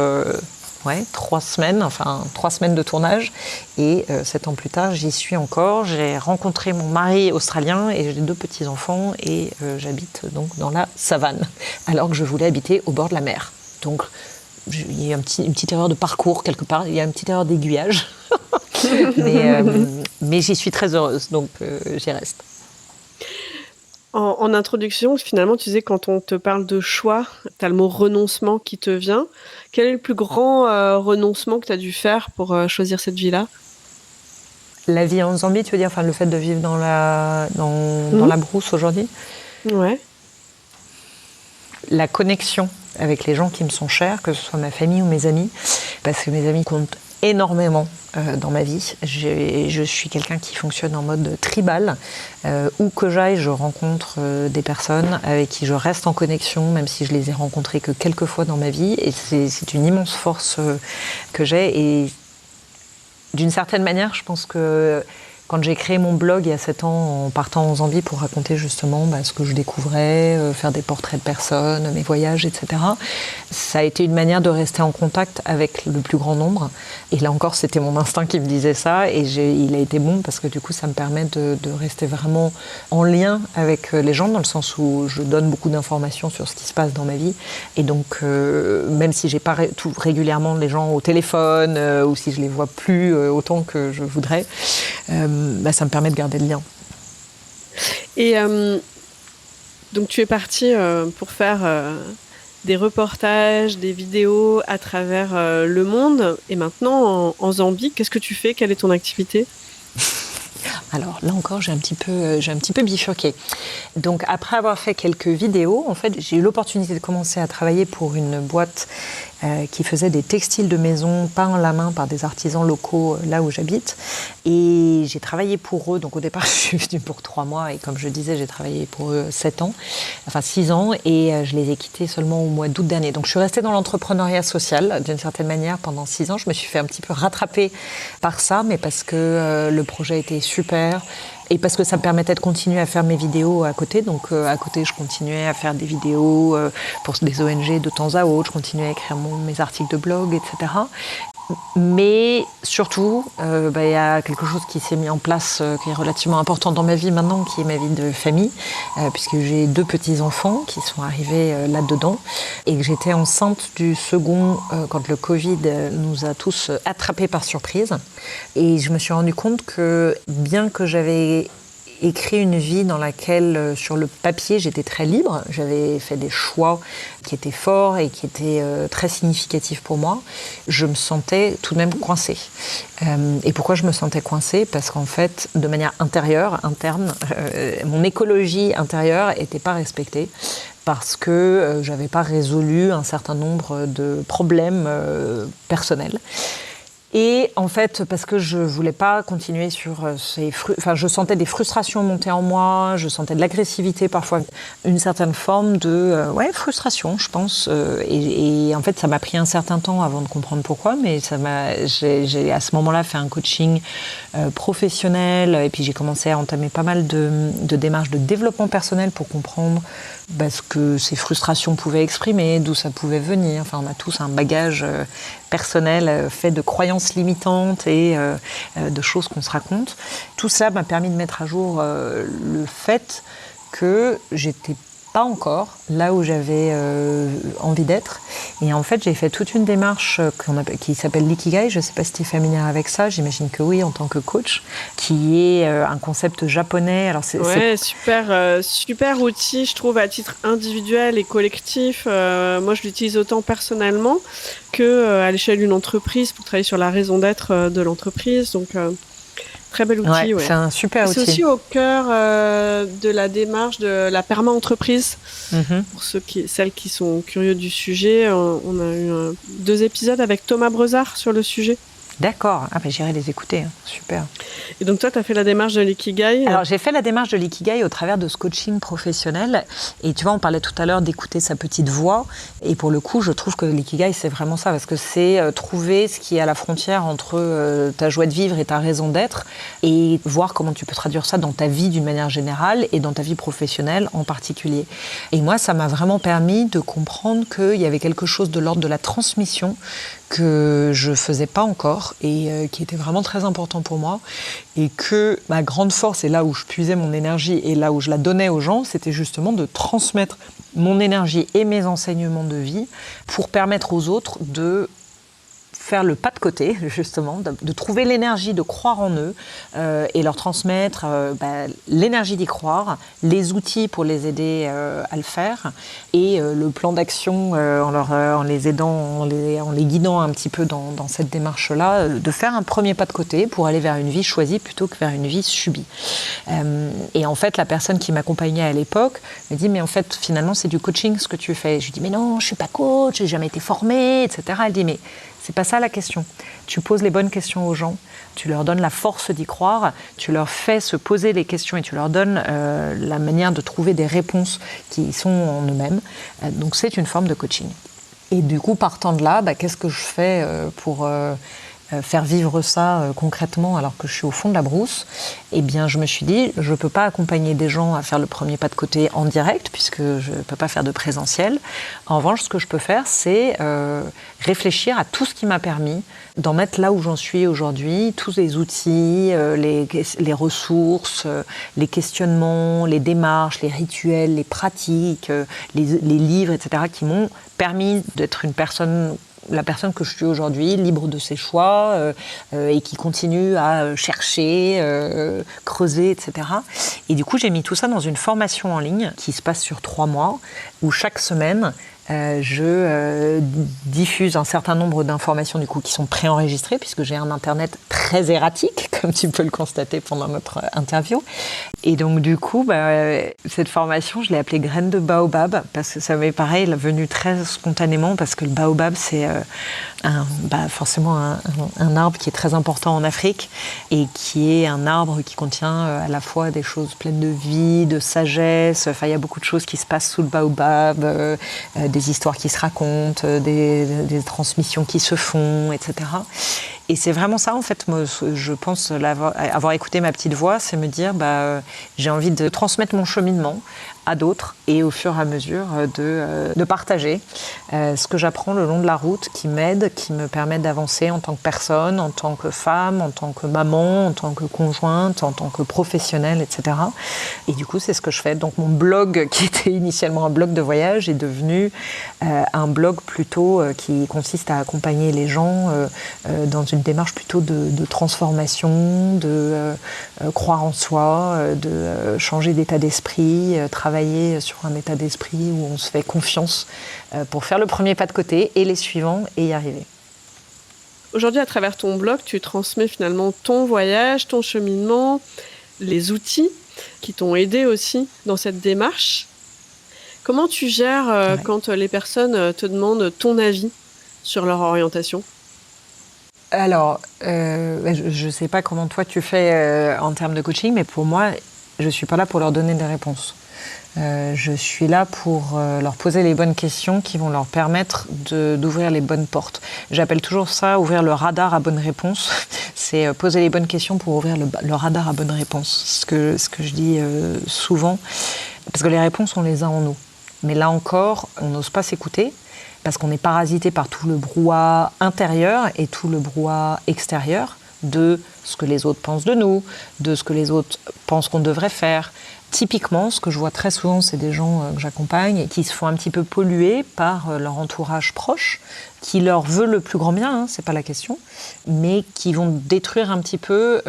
3 semaines de tournage. Et 7 ans plus tard, j'y suis encore. J'ai rencontré mon mari australien et j'ai 2 petits-enfants et j'habite donc dans la savane, alors que je voulais habiter au bord de la mer. Donc, il y a une petite erreur de parcours quelque part, il y a une petite erreur d'aiguillage. mais j'y suis très heureuse, donc j'y reste. En introduction, finalement, tu disais quand on te parle de choix, tu as le mot renoncement qui te vient. Quel est le plus grand renoncement que tu as dû faire pour choisir cette vie-là ? La vie en Zambie, tu veux dire, enfin, le fait de vivre dans la brousse aujourd'hui ? Ouais. La connexion avec les gens qui me sont chers, que ce soit ma famille ou mes amis, parce que mes amis comptent énormément dans ma vie. Je suis quelqu'un qui fonctionne en mode tribal. Où que j'aille, je rencontre des personnes avec qui je reste en connexion, même si je les ai rencontrées que quelques fois dans ma vie. Et c'est une immense force que j'ai. Et d'une certaine manière, je pense que quand j'ai créé mon blog il y a 7 ans en partant en Zambie pour raconter justement ce que je découvrais, faire des portraits de personnes, mes voyages, etc., ça a été une manière de rester en contact avec le plus grand nombre. Et là encore, c'était mon instinct qui me disait ça. Et il a été bon parce que du coup, ça me permet de rester vraiment en lien avec les gens, dans le sens où je donne beaucoup d'informations sur ce qui se passe dans ma vie. Et donc, même si j'ai pas régulièrement les gens au téléphone ou si je les vois plus autant que je voudrais, ça me permet de garder le lien. Et donc tu es partie pour faire des reportages, des vidéos à travers le monde. Et maintenant, en Zambie, qu'est-ce que tu fais ? Quelle est ton activité ? Alors là encore, j'ai un petit peu bifurqué. Donc après avoir fait quelques vidéos, en fait, j'ai eu l'opportunité de commencer à travailler pour une boîte qui faisait des textiles de maison peints à la main par des artisans locaux là où j'habite. Et j'ai travaillé pour eux. Donc au départ, je suis venue pour 3 mois et comme je disais, j'ai travaillé pour eux 6 ans et je les ai quittés seulement au mois d'août dernier. Donc je suis restée dans l'entrepreneuriat social d'une certaine manière pendant 6 ans. Je me suis fait un petit peu rattraper par ça, mais parce que le projet était super. Et parce que ça me permettait de continuer à faire mes vidéos à côté. Donc à côté, je continuais à faire des vidéos pour des ONG de temps à autre. Je continuais à écrire mes articles de blog, etc. Mais surtout, y a quelque chose qui s'est mis en place, qui est relativement important dans ma vie maintenant, qui est ma vie de famille, puisque j'ai 2 petits-enfants qui sont arrivés là-dedans, et que j'étais enceinte du second quand le Covid nous a tous attrapés par surprise. Et je me suis rendu compte que, bien que j'avais écrit une vie dans laquelle, sur le papier, j'étais très libre. J'avais fait des choix qui étaient forts et qui étaient très significatifs pour moi. Je me sentais tout de même coincée. Et pourquoi je me sentais coincée ? Parce qu'en fait, de manière interne, mon écologie intérieure n'était pas respectée. Parce que j'avais pas résolu un certain nombre de problèmes personnels. Et en fait, parce que je voulais pas continuer sur je sentais des frustrations monter en moi, je sentais de l'agressivité parfois, une certaine forme de frustration, je pense. Et en fait, ça m'a pris un certain temps avant de comprendre pourquoi, mais j'ai à ce moment-là fait un coaching professionnel, et puis j'ai commencé à entamer pas mal de démarches de développement personnel pour comprendre ce que ces frustrations pouvaient exprimer, d'où ça pouvait venir. Enfin, on a tous un bagage personnel fait de croyances limitantes et de choses qu'on se raconte. Tout ça m'a permis de mettre à jour le fait que j'étais pas encore là où j'avais envie d'être. Et en fait, j'ai fait toute une démarche qui s'appelle l'ikigai. Je ne sais pas si tu es familière avec ça, j'imagine que oui, en tant que coach, qui est un concept japonais. Alors super outil, je trouve, à titre individuel et collectif. Moi, je l'utilise autant personnellement que à l'échelle d'une entreprise pour travailler sur la raison d'être de l'entreprise. Donc, très bel outil. Ouais. C'est un super outil. C'est aussi au cœur de la démarche de la perma-entreprise. Pour celles qui sont curieux du sujet, on a eu 2 épisodes avec Thomas Brezard sur le sujet. D'accord, j'irai les écouter, super. Et donc toi, tu as fait la démarche de l'ikigai? Alors j'ai fait la démarche de l'ikigai au travers de ce coaching professionnel. Et tu vois, on parlait tout à l'heure d'écouter sa petite voix. Et pour le coup, je trouve que l'ikigai, c'est vraiment ça. Parce que c'est trouver ce qui est à la frontière entre ta joie de vivre et ta raison d'être. Et voir comment tu peux traduire ça dans ta vie d'une manière générale et dans ta vie professionnelle en particulier. Et moi, ça m'a vraiment permis de comprendre qu'il y avait quelque chose de l'ordre de la transmission que je faisais pas encore et qui était vraiment très important pour moi, et que ma grande force, et là où je puisais mon énergie et là où je la donnais aux gens, c'était justement de transmettre mon énergie et mes enseignements de vie pour permettre aux autres de faire le pas de côté, justement, de trouver l'énergie de croire en eux et leur transmettre l'énergie d'y croire, les outils pour les aider à le faire et le plan d'action en les aidant, en les guidant un petit peu dans cette démarche-là, de faire un premier pas de côté pour aller vers une vie choisie plutôt que vers une vie subie. Et en fait, la personne qui m'accompagnait à l'époque me dit « Mais en fait, finalement, c'est du coaching ce que tu fais. » Je lui dis « Mais non, je ne suis pas coach, je n'ai jamais été formée, etc. » Elle dit « Mais c'est pas ça la question. Tu poses les bonnes questions aux gens, tu leur donnes la force d'y croire, tu leur fais se poser les questions et tu leur donnes la manière de trouver des réponses qui sont en eux-mêmes. Donc c'est une forme de coaching. Et du coup, partant de là, qu'est-ce que je fais pour faire vivre ça concrètement alors que je suis au fond de la brousse? Eh bien, je me suis dit, je ne peux pas accompagner des gens à faire le premier pas de côté en direct, puisque je ne peux pas faire de présentiel. En revanche, ce que je peux faire, c'est réfléchir à tout ce qui m'a permis d'en mettre là où j'en suis aujourd'hui, tous les outils, les ressources, les questionnements, les démarches, les rituels, les pratiques, les livres, etc., qui m'ont permis d'être la personne que je suis aujourd'hui, libre de ses choix et qui continue à chercher, creuser, etc. Et du coup, j'ai mis tout ça dans une formation en ligne qui se passe sur 3 mois, où chaque semaine, je diffuse un certain nombre d'informations du coup qui sont préenregistrées, puisque j'ai un internet très erratique, comme tu peux le constater pendant notre interview. Et donc du coup, cette formation, je l'ai appelée Graines de Baobab, parce que ça m'est pareil, venu très spontanément, parce que le baobab, c'est forcément un arbre qui est très important en Afrique, et qui est un arbre qui contient à la fois des choses pleines de vie, de sagesse. Enfin, il y a beaucoup de choses qui se passent sous le baobab, des histoires qui se racontent, des transmissions qui se font, etc. Et c'est vraiment ça, en fait, moi, je pense avoir écouté ma petite voix, c'est me dire, j'ai envie de transmettre mon cheminement à d'autres et au fur et à mesure de partager ce que j'apprends le long de la route qui m'aide, qui me permet d'avancer en tant que personne, en tant que femme, en tant que maman, en tant que conjointe, en tant que professionnelle, etc. Et du coup, c'est ce que je fais. Donc mon blog, qui était initialement un blog de voyage, est devenu un blog plutôt qui consiste à accompagner les gens dans une démarche plutôt de transformation, de croire en soi, de changer d'état d'esprit, travailler sur un état d'esprit où on se fait confiance pour faire le premier pas de côté et les suivants et y arriver. Aujourd'hui, à travers ton blog, tu transmets finalement ton voyage, ton cheminement, les outils qui t'ont aidé aussi dans cette démarche. Comment tu gères quand les personnes te demandent ton avis sur leur orientation ? Alors, je ne sais pas comment toi tu fais en termes de coaching, mais pour moi, je ne suis pas là pour leur donner des réponses. Je suis là pour leur poser les bonnes questions qui vont leur permettre d'ouvrir les bonnes portes. J'appelle toujours ça ouvrir le radar à bonnes réponses. C'est poser les bonnes questions pour ouvrir le radar à bonnes réponses. Ce que je dis souvent, parce que les réponses, on les a en nous. Mais là encore, on n'ose pas s'écouter, parce qu'on est parasité par tout le brouhaha intérieur et tout le brouhaha extérieur de ce que les autres pensent de nous, de ce que les autres pensent qu'on devrait faire, typiquement, ce que je vois très souvent, c'est des gens que j'accompagne qui se font un petit peu polluer par leur entourage proche, qui leur veut le plus grand bien, hein, c'est pas la question, mais qui vont détruire un petit peu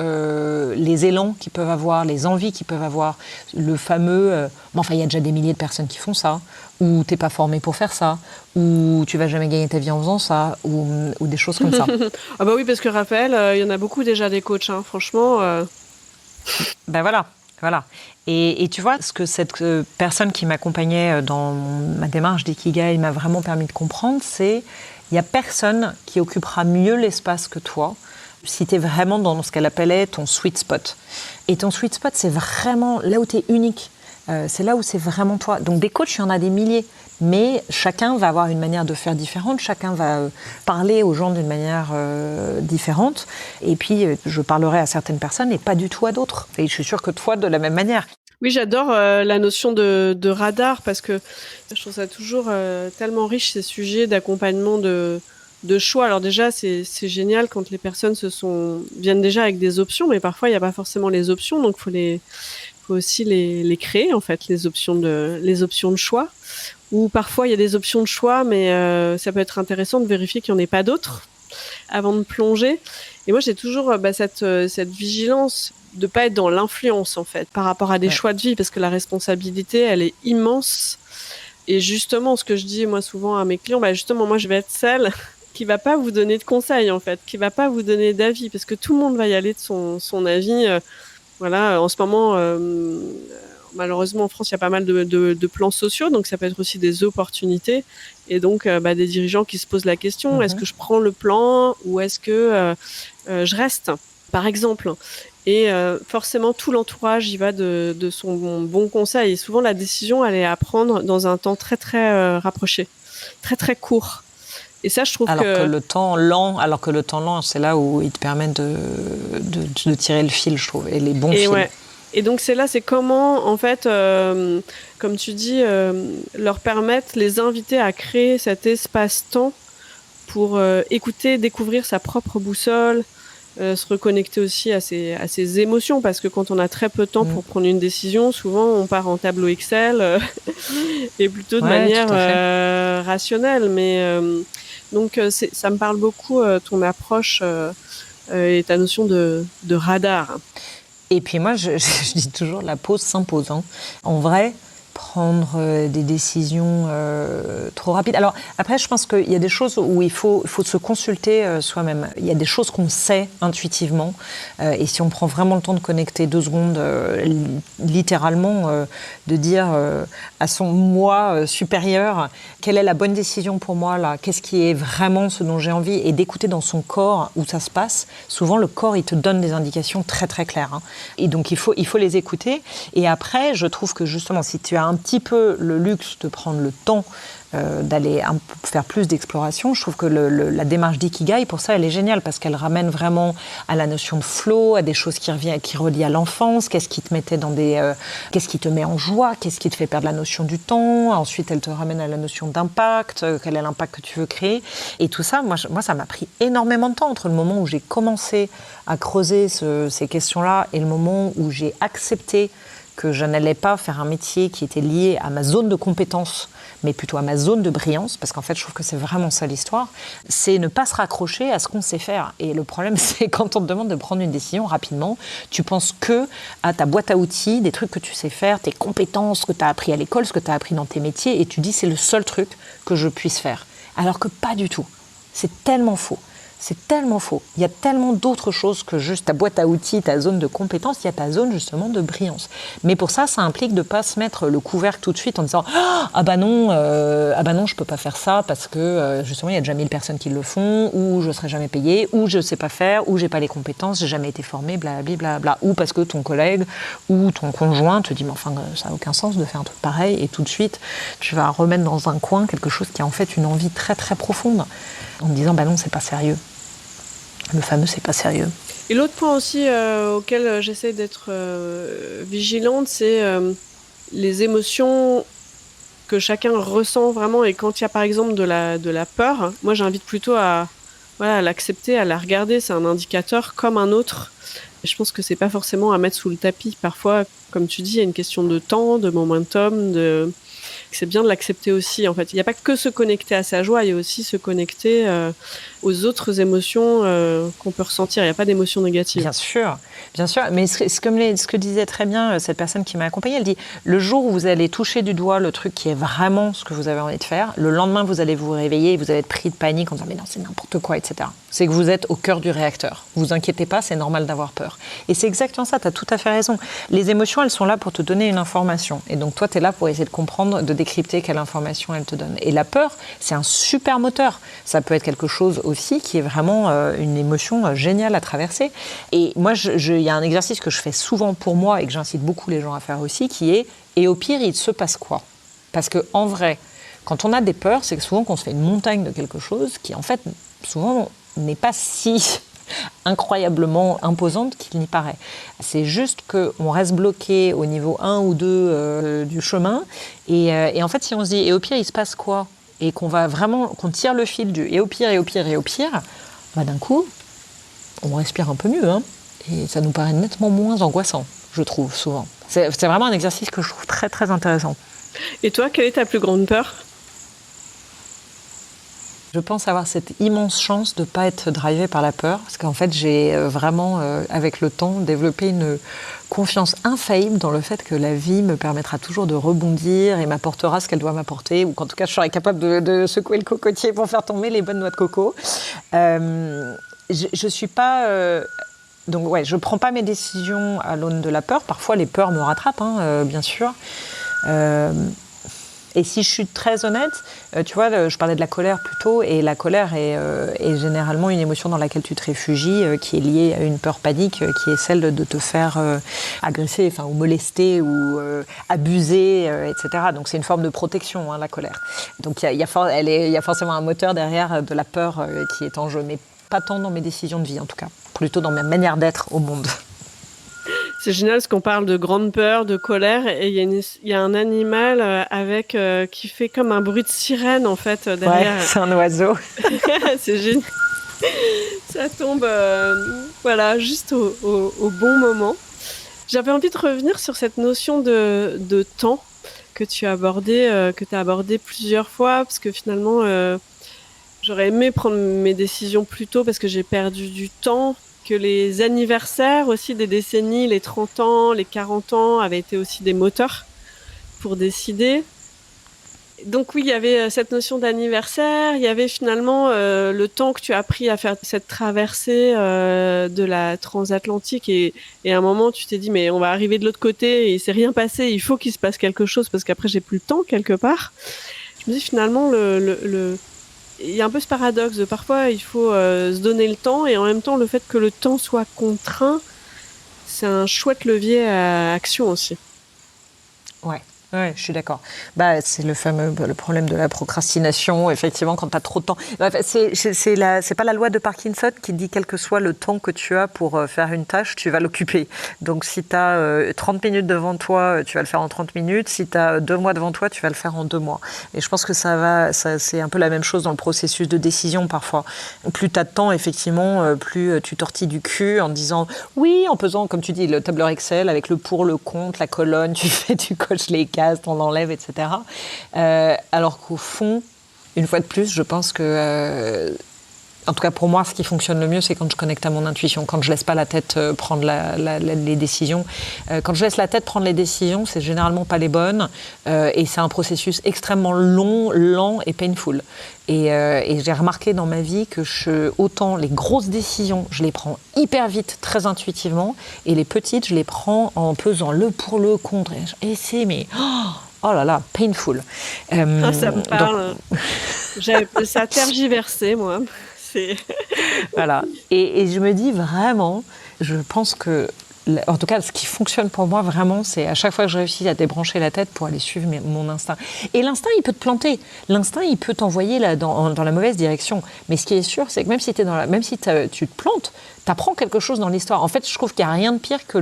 les élans qu'ils peuvent avoir, les envies qu'ils peuvent avoir, le fameux il y a déjà des milliers de personnes qui font ça, ou t'es pas formé pour faire ça, ou tu vas jamais gagner ta vie en faisant ça, ou des choses comme ça. Ah bah oui, parce que Raphaël, il y en a beaucoup déjà des coachs, hein, franchement. Ben voilà. Et tu vois, ce que cette personne qui m'accompagnait dans ma démarche d'Ikigai m'a vraiment permis de comprendre, c'est il n'y a personne qui occupera mieux l'espace que toi si tu es vraiment dans ce qu'elle appelait ton sweet spot. Et ton sweet spot, c'est vraiment là où tu es unique. C'est là où c'est vraiment toi. Donc des coachs, il y en a des milliers. Mais chacun va avoir une manière de faire différente, chacun va parler aux gens d'une manière différente. Et puis, je parlerai à certaines personnes et pas du tout à d'autres. Et je suis sûre que toi, de la même manière. Oui, j'adore la notion de radar parce que je trouve ça toujours tellement riche, ces sujets d'accompagnement de choix. Alors déjà, c'est génial quand les personnes viennent déjà avec des options, mais parfois, il n'y a pas forcément les options, donc faut aussi les créer, en fait, les options de choix. Ou parfois, il y a des options de choix, mais ça peut être intéressant de vérifier qu'il n'y en ait pas d'autres avant de plonger. Et moi, j'ai toujours cette vigilance de pas être dans l'influence, en fait, par rapport à des choix de vie, parce que la responsabilité, elle est immense. Et justement, ce que je dis, moi, souvent à mes clients, justement, moi, je vais être celle qui va pas vous donner de conseils, en fait, qui va pas vous donner d'avis, parce que tout le monde va y aller de son avis. Voilà, en ce moment, malheureusement, en France, il y a pas mal de plans sociaux, donc ça peut être aussi des opportunités. Et donc, des dirigeants qui se posent la question, est-ce que je prends le plan ou est-ce que je reste, par exemple. Et forcément, tout l'entourage y va de son bon conseil. Et souvent, la décision, elle est à prendre dans un temps très, très rapproché, très, très court. Et ça, je trouve alors que le temps lent, c'est là où il te permet de tirer le fil, je trouve, et les bons fils. Ouais. Et donc c'est comment, en fait, comme tu dis, leur permettre, les inviter à créer cet espace-temps pour écouter, découvrir sa propre boussole, se reconnecter aussi à ses émotions, parce que quand on a très peu de temps pour prendre une décision, souvent on part en tableau Excel et plutôt de manière rationnelle. Mais donc ça me parle beaucoup, ton approche et ta notion de radar. Et puis moi, je dis toujours, la pause s'impose. Hein. En vrai, prendre des décisions trop rapides. Alors après, je pense qu'il y a des choses où il faut se consulter soi-même. Il y a des choses qu'on sait intuitivement. Et si on prend vraiment le temps de connecter 2 secondes, littéralement, de dire à son moi supérieur, quelle est la bonne décision pour moi là ? Qu'est-ce qui est vraiment ce dont j'ai envie ? Et d'écouter dans son corps où ça se passe. Souvent, le corps, il te donne des indications très très claires. Hein. Et donc, il faut les écouter. Et après, je trouve que justement, si tu as un petit peu le luxe de prendre le temps d'aller faire plus d'exploration, je trouve que la démarche d'Ikigai, pour ça, elle est géniale parce qu'elle ramène vraiment à la notion de flow, à des choses qui relient à l'enfance, qu'est-ce qui te mettait qu'est-ce qui te met en joie, qu'est-ce qui te fait perdre la notion du temps. Ensuite, elle te ramène à la notion d'impact, quel est l'impact que tu veux créer. Et tout ça, moi, ça m'a pris énormément de temps entre le moment où j'ai commencé à creuser ces questions-là et le moment où j'ai accepté que je n'allais pas faire un métier qui était lié à ma zone de compétence, mais plutôt à ma zone de brillance, parce qu'en fait, je trouve que c'est vraiment ça l'histoire, c'est ne pas se raccrocher à ce qu'on sait faire. Et le problème, c'est quand on te demande de prendre une décision rapidement, tu penses que à ta boîte à outils, des trucs que tu sais faire, tes compétences que tu as appris à l'école, ce que tu as appris dans tes métiers, et tu dis c'est le seul truc que je puisse faire. Alors que pas du tout. C'est tellement faux. C'est tellement faux. Il y a tellement d'autres choses que juste ta boîte à outils, ta zone de compétence, il y a ta zone justement de brillance. Mais pour ça, ça implique de ne pas se mettre le couvercle tout de suite en disant « Ah bah non, je ne peux pas faire ça parce que justement, il y a déjà 1000 personnes qui le font, ou je ne serai jamais payée, ou je ne sais pas faire, ou je n'ai pas les compétences, je n'ai jamais été formée, blablabla. » Ou parce que ton collègue ou ton conjoint te dit « Mais enfin, ça n'a aucun sens de faire un truc pareil. » Et tout de suite, tu vas remettre dans un coin quelque chose qui est en fait une envie très très profonde en te disant « Bah non, c'est pas sérieux. » Le fameux, c'est pas sérieux. Et l'autre point aussi auquel j'essaie d'être vigilante, c'est les émotions que chacun ressent vraiment. Et quand il y a par exemple de la peur, moi j'invite plutôt à l'accepter, à la regarder. C'est un indicateur comme un autre. Je pense que c'est pas forcément à mettre sous le tapis. Parfois, comme tu dis, il y a une question de temps, de momentum, c'est bien de l'accepter aussi. En fait, il n'y a pas que se connecter à sa joie, il y a aussi se connecter aux autres émotions qu'on peut ressentir. Il n'y a pas d'émotions négatives. Bien sûr. Mais ce que disait très bien cette personne qui m'a accompagnée, elle dit, le jour où vous allez toucher du doigt le truc qui est vraiment ce que vous avez envie de faire, le lendemain, vous allez vous réveiller et vous allez être pris de panique en disant, mais non, c'est n'importe quoi, etc. C'est que vous êtes au cœur du réacteur. Vous inquiétez pas, c'est normal d'avoir peur. Et c'est exactement ça, tu as tout à fait raison. Les émotions, elles sont là pour te donner une information. Et donc, toi, tu es là pour essayer de comprendre, de décrypter quelle information elle te donne. Et la peur, c'est un super moteur. Ça peut être quelque chose aussi qui est vraiment une émotion géniale à traverser. Et moi, il y a un exercice que je fais souvent pour moi et que j'incite beaucoup les gens à faire aussi, qui est « et au pire, il se passe quoi ?» Parce qu'en vrai, quand on a des peurs, c'est souvent qu'on se fait une montagne de quelque chose qui, en fait, souvent n'est pas si incroyablement imposante qu'il n'y paraît. C'est juste qu'on reste bloqué au niveau 1 ou 2 du chemin. Et en fait, si on se dit « et au pire, il se passe quoi ?» et qu'on tire le fil du « et au pire, et au pire, et au pire », bah, d'un coup, on respire un peu mieux. Hein, et ça nous paraît nettement moins angoissant, je trouve, souvent. C'est vraiment un exercice que je trouve très, très intéressant. Et toi, quelle est ta plus grande peur ? Je pense avoir cette immense chance de ne pas être drivée par la peur, parce qu'en fait, j'ai vraiment, avec le temps, développé une confiance infaillible dans le fait que la vie me permettra toujours de rebondir et m'apportera ce qu'elle doit m'apporter, ou qu'en tout cas, je serai capable de secouer le cocotier pour faire tomber les bonnes noix de coco. Je suis pas... donc ouais, je prends pas mes décisions à l'aune de la peur. Parfois, les peurs me rattrapent, hein, bien sûr. Et si je suis très honnête, tu vois, je parlais de la colère plus tôt, et la colère est généralement une émotion dans laquelle tu te réfugies, qui est liée à une peur panique, qui est celle de te faire agresser, ou molester, ou abuser, etc. Donc c'est une forme de protection, hein, la colère. Donc il y a forcément un moteur derrière de la peur qui est en jeu, mais pas tant dans mes décisions de vie en tout cas, plutôt dans ma manière d'être au monde. C'est génial parce qu'on parle de grande peur, de colère, et il y a un animal qui fait comme un bruit de sirène en fait derrière. Ouais, c'est un oiseau. C'est génial. Ça tombe juste au bon moment. J'avais envie de revenir sur cette notion de temps que tu as abordé plusieurs fois, parce que finalement j'aurais aimé prendre mes décisions plus tôt parce que j'ai perdu du temps, que les anniversaires aussi des décennies, les 30 ans, les 40 ans avaient été aussi des moteurs pour décider. Donc oui, il y avait cette notion d'anniversaire, il y avait finalement le temps que tu as pris à faire cette traversée de la transatlantique et à un moment tu t'es dit mais on va arriver de l'autre côté et il s'est rien passé, il faut qu'il se passe quelque chose parce qu'après j'ai plus le temps quelque part. Je me dis finalement il y a un peu ce paradoxe de parfois il faut se donner le temps et en même temps le fait que le temps soit contraint, c'est un chouette levier à action aussi. Ouais, je suis d'accord. C'est le problème de la procrastination. Effectivement, quand tu as trop de temps. C'est pas la loi de Parkinson qui dit quel que soit le temps que tu as pour faire une tâche, tu vas l'occuper. Donc, si tu as 30 minutes devant toi, tu vas le faire en 30 minutes. Si tu as 2 mois devant toi, tu vas le faire en 2 mois. Et je pense que c'est un peu la même chose dans le processus de décision parfois. Plus tu as de temps, effectivement, plus tu tortilles du cul en disant oui, en faisant, comme tu dis, le tableur Excel avec le pour, le contre, la colonne, tu coches les cases, on enlève, etc. Alors qu'au fond, une fois de plus, je pense que, en tout cas pour moi, ce qui fonctionne le mieux, c'est quand je connecte à mon intuition, quand je laisse pas la tête prendre les décisions. Quand je laisse la tête prendre les décisions, c'est généralement pas les bonnes, et c'est un processus extrêmement long, lent et painful. Et j'ai remarqué dans ma vie que autant les grosses décisions, je les prends hyper vite, très intuitivement, et les petites, je les prends en pesant le pour, le contre. Et c'est, mais oh là là, painful. Ça me parle. Ça tergiversé, moi. Voilà. Et je me dis vraiment, je pense que, en tout cas, ce qui fonctionne pour moi vraiment, c'est à chaque fois que je réussis à débrancher la tête pour aller suivre mon instinct. Et l'instinct, il peut te planter. L'instinct, il peut t'envoyer dans la mauvaise direction. Mais ce qui est sûr, c'est que même si tu te plantes, t'apprends quelque chose dans l'histoire. En fait, je trouve qu'il n'y a rien de pire que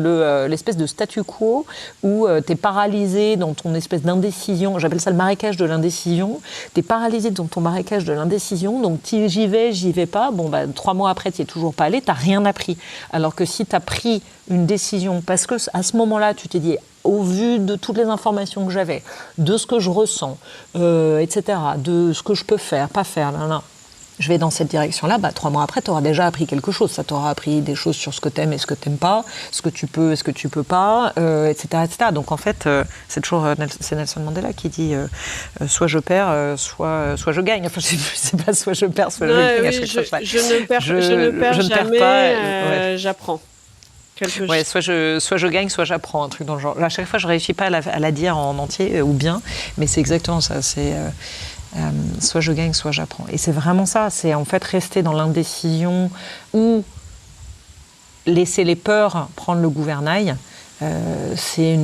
l'espèce de statu quo où t'es paralysé dans ton espèce d'indécision. J'appelle ça le marécage de l'indécision. T'es paralysé dans ton marécage de l'indécision. Donc, j'y vais pas. 3 mois après, t'y es toujours pas allé. T'as rien appris. Alors que si t'as pris une décision, parce que à ce moment-là, tu t'es dit, au vu de toutes les informations que j'avais, de ce que je ressens, etc., de ce que je peux faire, pas faire, je vais dans cette direction-là, 3 mois après, tu auras déjà appris quelque chose. Ça t'aura appris des choses sur ce que t'aimes et ce que t'aimes pas, ce que tu peux et ce que tu peux pas, etc., etc. Donc en fait, c'est Nelson Mandela qui dit soit je perds, soit je gagne. Enfin, c'est pas soit je perds, soit je gagne. Oui, À chaque fois, je ne perds jamais, pas, j'apprends. Soit je gagne, soit j'apprends, un truc dans le genre. À chaque fois, je réussis pas à la dire en entier ou bien, mais c'est exactement ça. C'est soit je gagne, soit j'apprends. Et c'est vraiment ça. C'est en fait rester dans l'indécision ou laisser les peurs prendre le gouvernail. C'est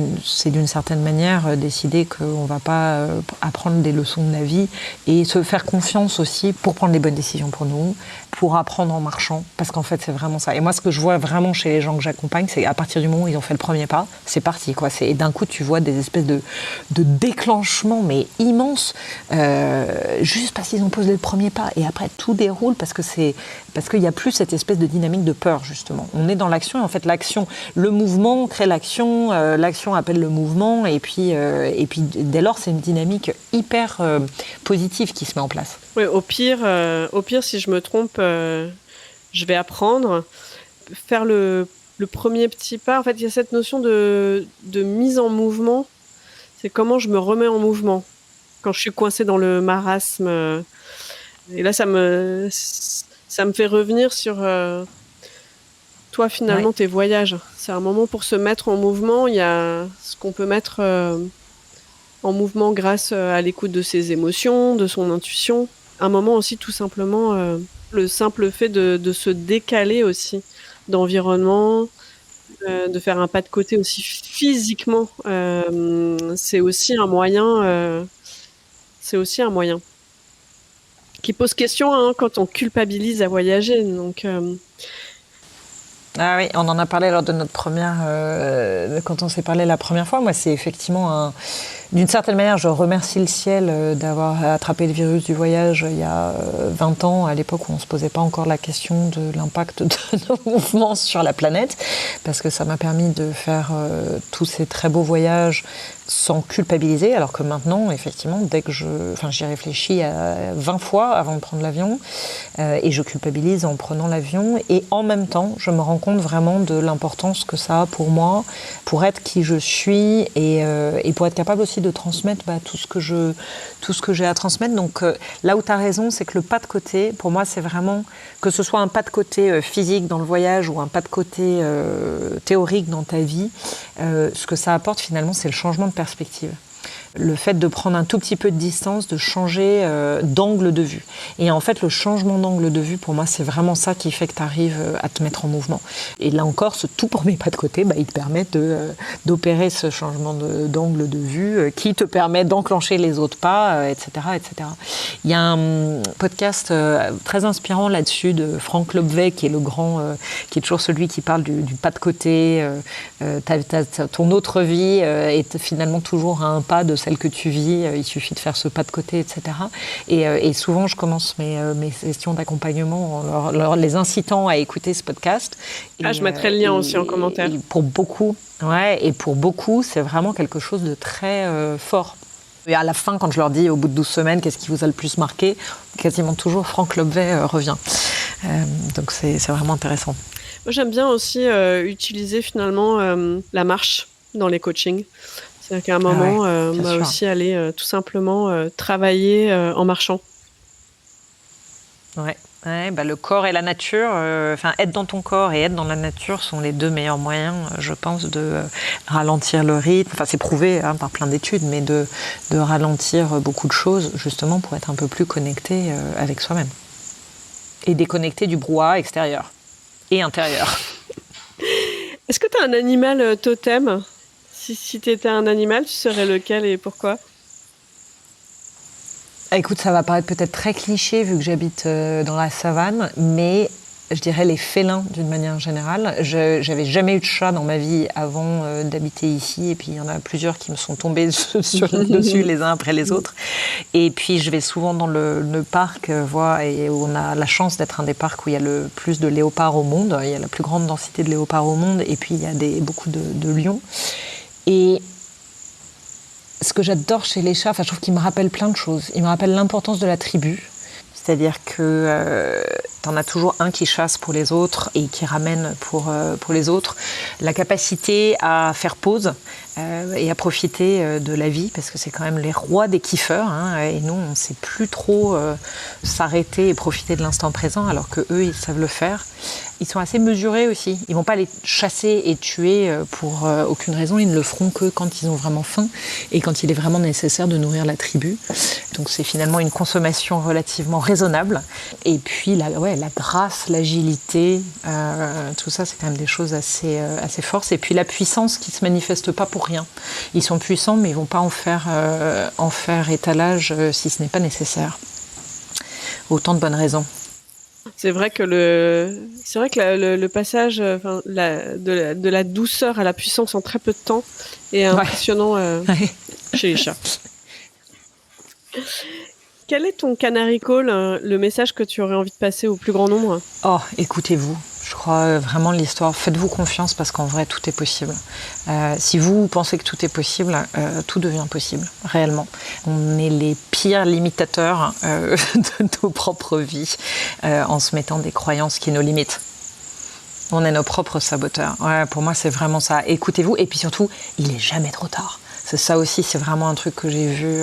d'une certaine manière décider qu'on ne va pas apprendre des leçons de la vie et se faire confiance aussi pour prendre les bonnes décisions pour nous, pour apprendre en marchant, parce qu'en fait c'est vraiment ça. Et moi ce que je vois vraiment chez les gens que j'accompagne, c'est à partir du moment où ils ont fait le premier pas, c'est parti quoi. Et d'un coup tu vois des espèces de déclenchements mais immenses, juste parce qu'ils ont posé le premier pas, et après tout déroule parce qu'il n'y a plus cette espèce de dynamique de peur justement. On est dans l'action et en fait l'action, le mouvement crée l'action, l'action appelle le mouvement et puis dès lors c'est une dynamique hyper positive qui se met en place. Oui, au pire si je me trompe, je vais apprendre, faire le premier petit pas. En fait, il y a cette notion de mise en mouvement. C'est comment je me remets en mouvement quand je suis coincée dans le marasme. Et là, ça me fait revenir sur toi, finalement, tes voyages. C'est un moment pour se mettre en mouvement. Il y a ce qu'on peut mettre en mouvement grâce à l'écoute de ses émotions, de son intuition. Un moment aussi, tout simplement, le simple fait de se décaler aussi d'environnement, de faire un pas de côté aussi physiquement. C'est aussi un moyen. Qui pose question quand on culpabilise à voyager. Donc, Ah oui, on en a parlé lors de notre première... quand on s'est parlé la première fois, moi c'est effectivement d'une certaine manière, je remercie le ciel d'avoir attrapé le virus du voyage il y a 20 ans, à l'époque où on ne se posait pas encore la question de l'impact de nos mouvements sur la planète, parce que ça m'a permis de faire tous ces très beaux voyages sans culpabiliser, alors que maintenant, effectivement, dès que j'y réfléchis 20 fois avant de prendre l'avion, et je culpabilise en prenant l'avion, et en même temps, je me rends compte vraiment de l'importance que ça a pour moi, pour être qui je suis, et pour être capable aussi de transmettre tout ce que j'ai à transmettre. Donc là où tu as raison, c'est que le pas de côté, pour moi, c'est vraiment, que ce soit un pas de côté physique dans le voyage ou un pas de côté théorique dans ta vie, ce que ça apporte finalement, c'est le changement de perspective. Le fait de prendre un tout petit peu de distance, de changer d'angle de vue. Et en fait, le changement d'angle de vue, pour moi, c'est vraiment ça qui fait que tu arrives à te mettre en mouvement. Et là encore, ce tout premier pas de côté, il te permet d'opérer ce changement d'angle de vue qui te permet d'enclencher les autres pas, etc., etc. Il y a un podcast très inspirant là-dessus de Frank Lobvet, qui est le grand, qui est toujours celui qui parle du pas de côté. Ton autre vie est finalement toujours à un pas de celle que tu vis, il suffit de faire ce pas de côté, etc. Et souvent, je commence mes sessions d'accompagnement en les incitant à écouter ce podcast. Je mettrai le lien aussi en commentaire. Pour beaucoup, c'est vraiment quelque chose de très fort. Et à la fin, quand je leur dis, au bout de 12 semaines, qu'est-ce qui vous a le plus marqué, quasiment toujours Frank Lobvet revient. Donc c'est vraiment intéressant. Moi, j'aime bien aussi utiliser finalement la marche dans les coachings. C'est-à-dire qu'à un moment, m'a aussi allé tout simplement travailler en marchant. Ouais. Le corps et la nature, être dans ton corps et être dans la nature sont les deux meilleurs moyens, je pense, de ralentir le rythme. Enfin, c'est prouvé par plein d'études, mais de ralentir beaucoup de choses, justement, pour être un peu plus connecté avec soi-même. Et déconnecté du brouhaha extérieur et intérieur. Est-ce que tu as un animal totem ? Si tu étais un animal, tu serais lequel et pourquoi ? Écoute, ça va paraître peut-être très cliché vu que j'habite dans la savane, mais je dirais les félins d'une manière générale. J'avais jamais eu de chat dans ma vie avant d'habiter ici, et puis il y en a plusieurs qui me sont tombés dessus les uns après les autres. Et puis je vais souvent dans le parc, et où on a la chance d'être un des parcs où il y a le plus de léopards au monde. Il y a la plus grande densité de léopards au monde, et puis il y a beaucoup de lions. Et ce que j'adore chez les chats, je trouve qu'ils me rappellent plein de choses. Ils me rappellent l'importance de la tribu. C'est-à-dire que t'en as toujours un qui chasse pour les autres et qui ramène pour les autres. La capacité à faire pause et à profiter de la vie, parce que c'est quand même les rois des kiffeurs, hein, et nous, on ne sait plus trop s'arrêter et profiter de l'instant présent, alors qu'eux, ils savent le faire. Ils sont assez mesurés aussi. Ils ne vont pas les chasser et tuer pour aucune raison. Ils ne le feront que quand ils ont vraiment faim et quand il est vraiment nécessaire de nourrir la tribu. Donc c'est finalement une consommation relativement raisonnable. Et puis la grâce, l'agilité, tout ça, c'est quand même des choses assez fortes. Et puis la puissance qui ne se manifeste pas pour rien. Ils sont puissants, mais ils ne vont pas en faire étalage si ce n'est pas nécessaire. Autant de bonnes raisons. C'est vrai que le passage de la douceur à la puissance en très peu de temps est impressionnant chez les chats. Quel est ton canary call, le message que tu aurais envie de passer au plus grand nombre ? Oh, écoutez-vous. Je crois vraiment l'histoire. Faites-vous confiance parce qu'en vrai, tout est possible. Si vous pensez que tout est possible, tout devient possible, réellement. On est les pires limitateurs de nos propres vies en se mettant des croyances qui nous limitent. On est nos propres saboteurs. Ouais, pour moi, c'est vraiment ça. Écoutez-vous. Et puis surtout, il n'est jamais trop tard. C'est ça aussi, c'est vraiment un truc que j'ai vu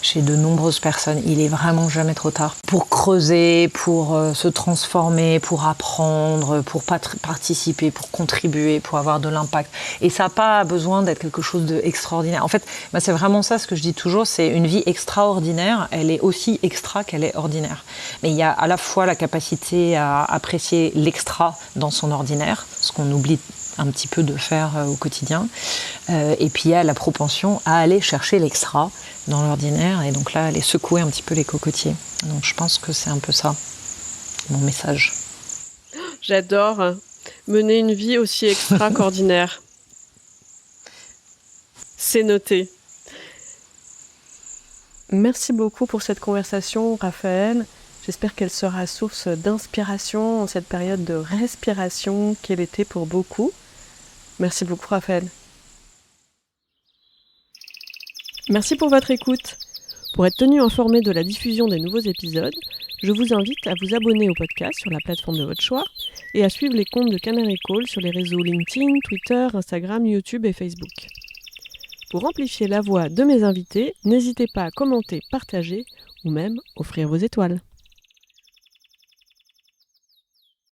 chez de nombreuses personnes. Il est vraiment jamais trop tard pour creuser, pour se transformer, pour apprendre, pour participer, pour contribuer, pour avoir de l'impact. Et ça n'a pas besoin d'être quelque chose d'extraordinaire. En fait, c'est vraiment ça ce que je dis toujours, c'est une vie extraordinaire, elle est aussi extra qu'elle est ordinaire. Mais il y a à la fois la capacité à apprécier l'extra dans son ordinaire, ce qu'on oublie un petit peu de faire au quotidien. Et puis il y a la propension à aller chercher l'extra dans l'ordinaire et donc là aller secouer un petit peu les cocotiers. Donc je pense que c'est un peu ça, mon message. J'adore mener une vie aussi extra qu'ordinaire. C'est noté. Merci beaucoup pour cette conversation, Raphaël. J'espère qu'elle sera source d'inspiration en cette période de respiration qu'elle était pour beaucoup. Merci beaucoup, Raphaël. Merci pour votre écoute. Pour être tenu informé de la diffusion des nouveaux épisodes, je vous invite à vous abonner au podcast sur la plateforme de votre choix et à suivre les comptes de Canary Call sur les réseaux LinkedIn, Twitter, Instagram, YouTube et Facebook. Pour amplifier la voix de mes invités, n'hésitez pas à commenter, partager ou même offrir vos étoiles.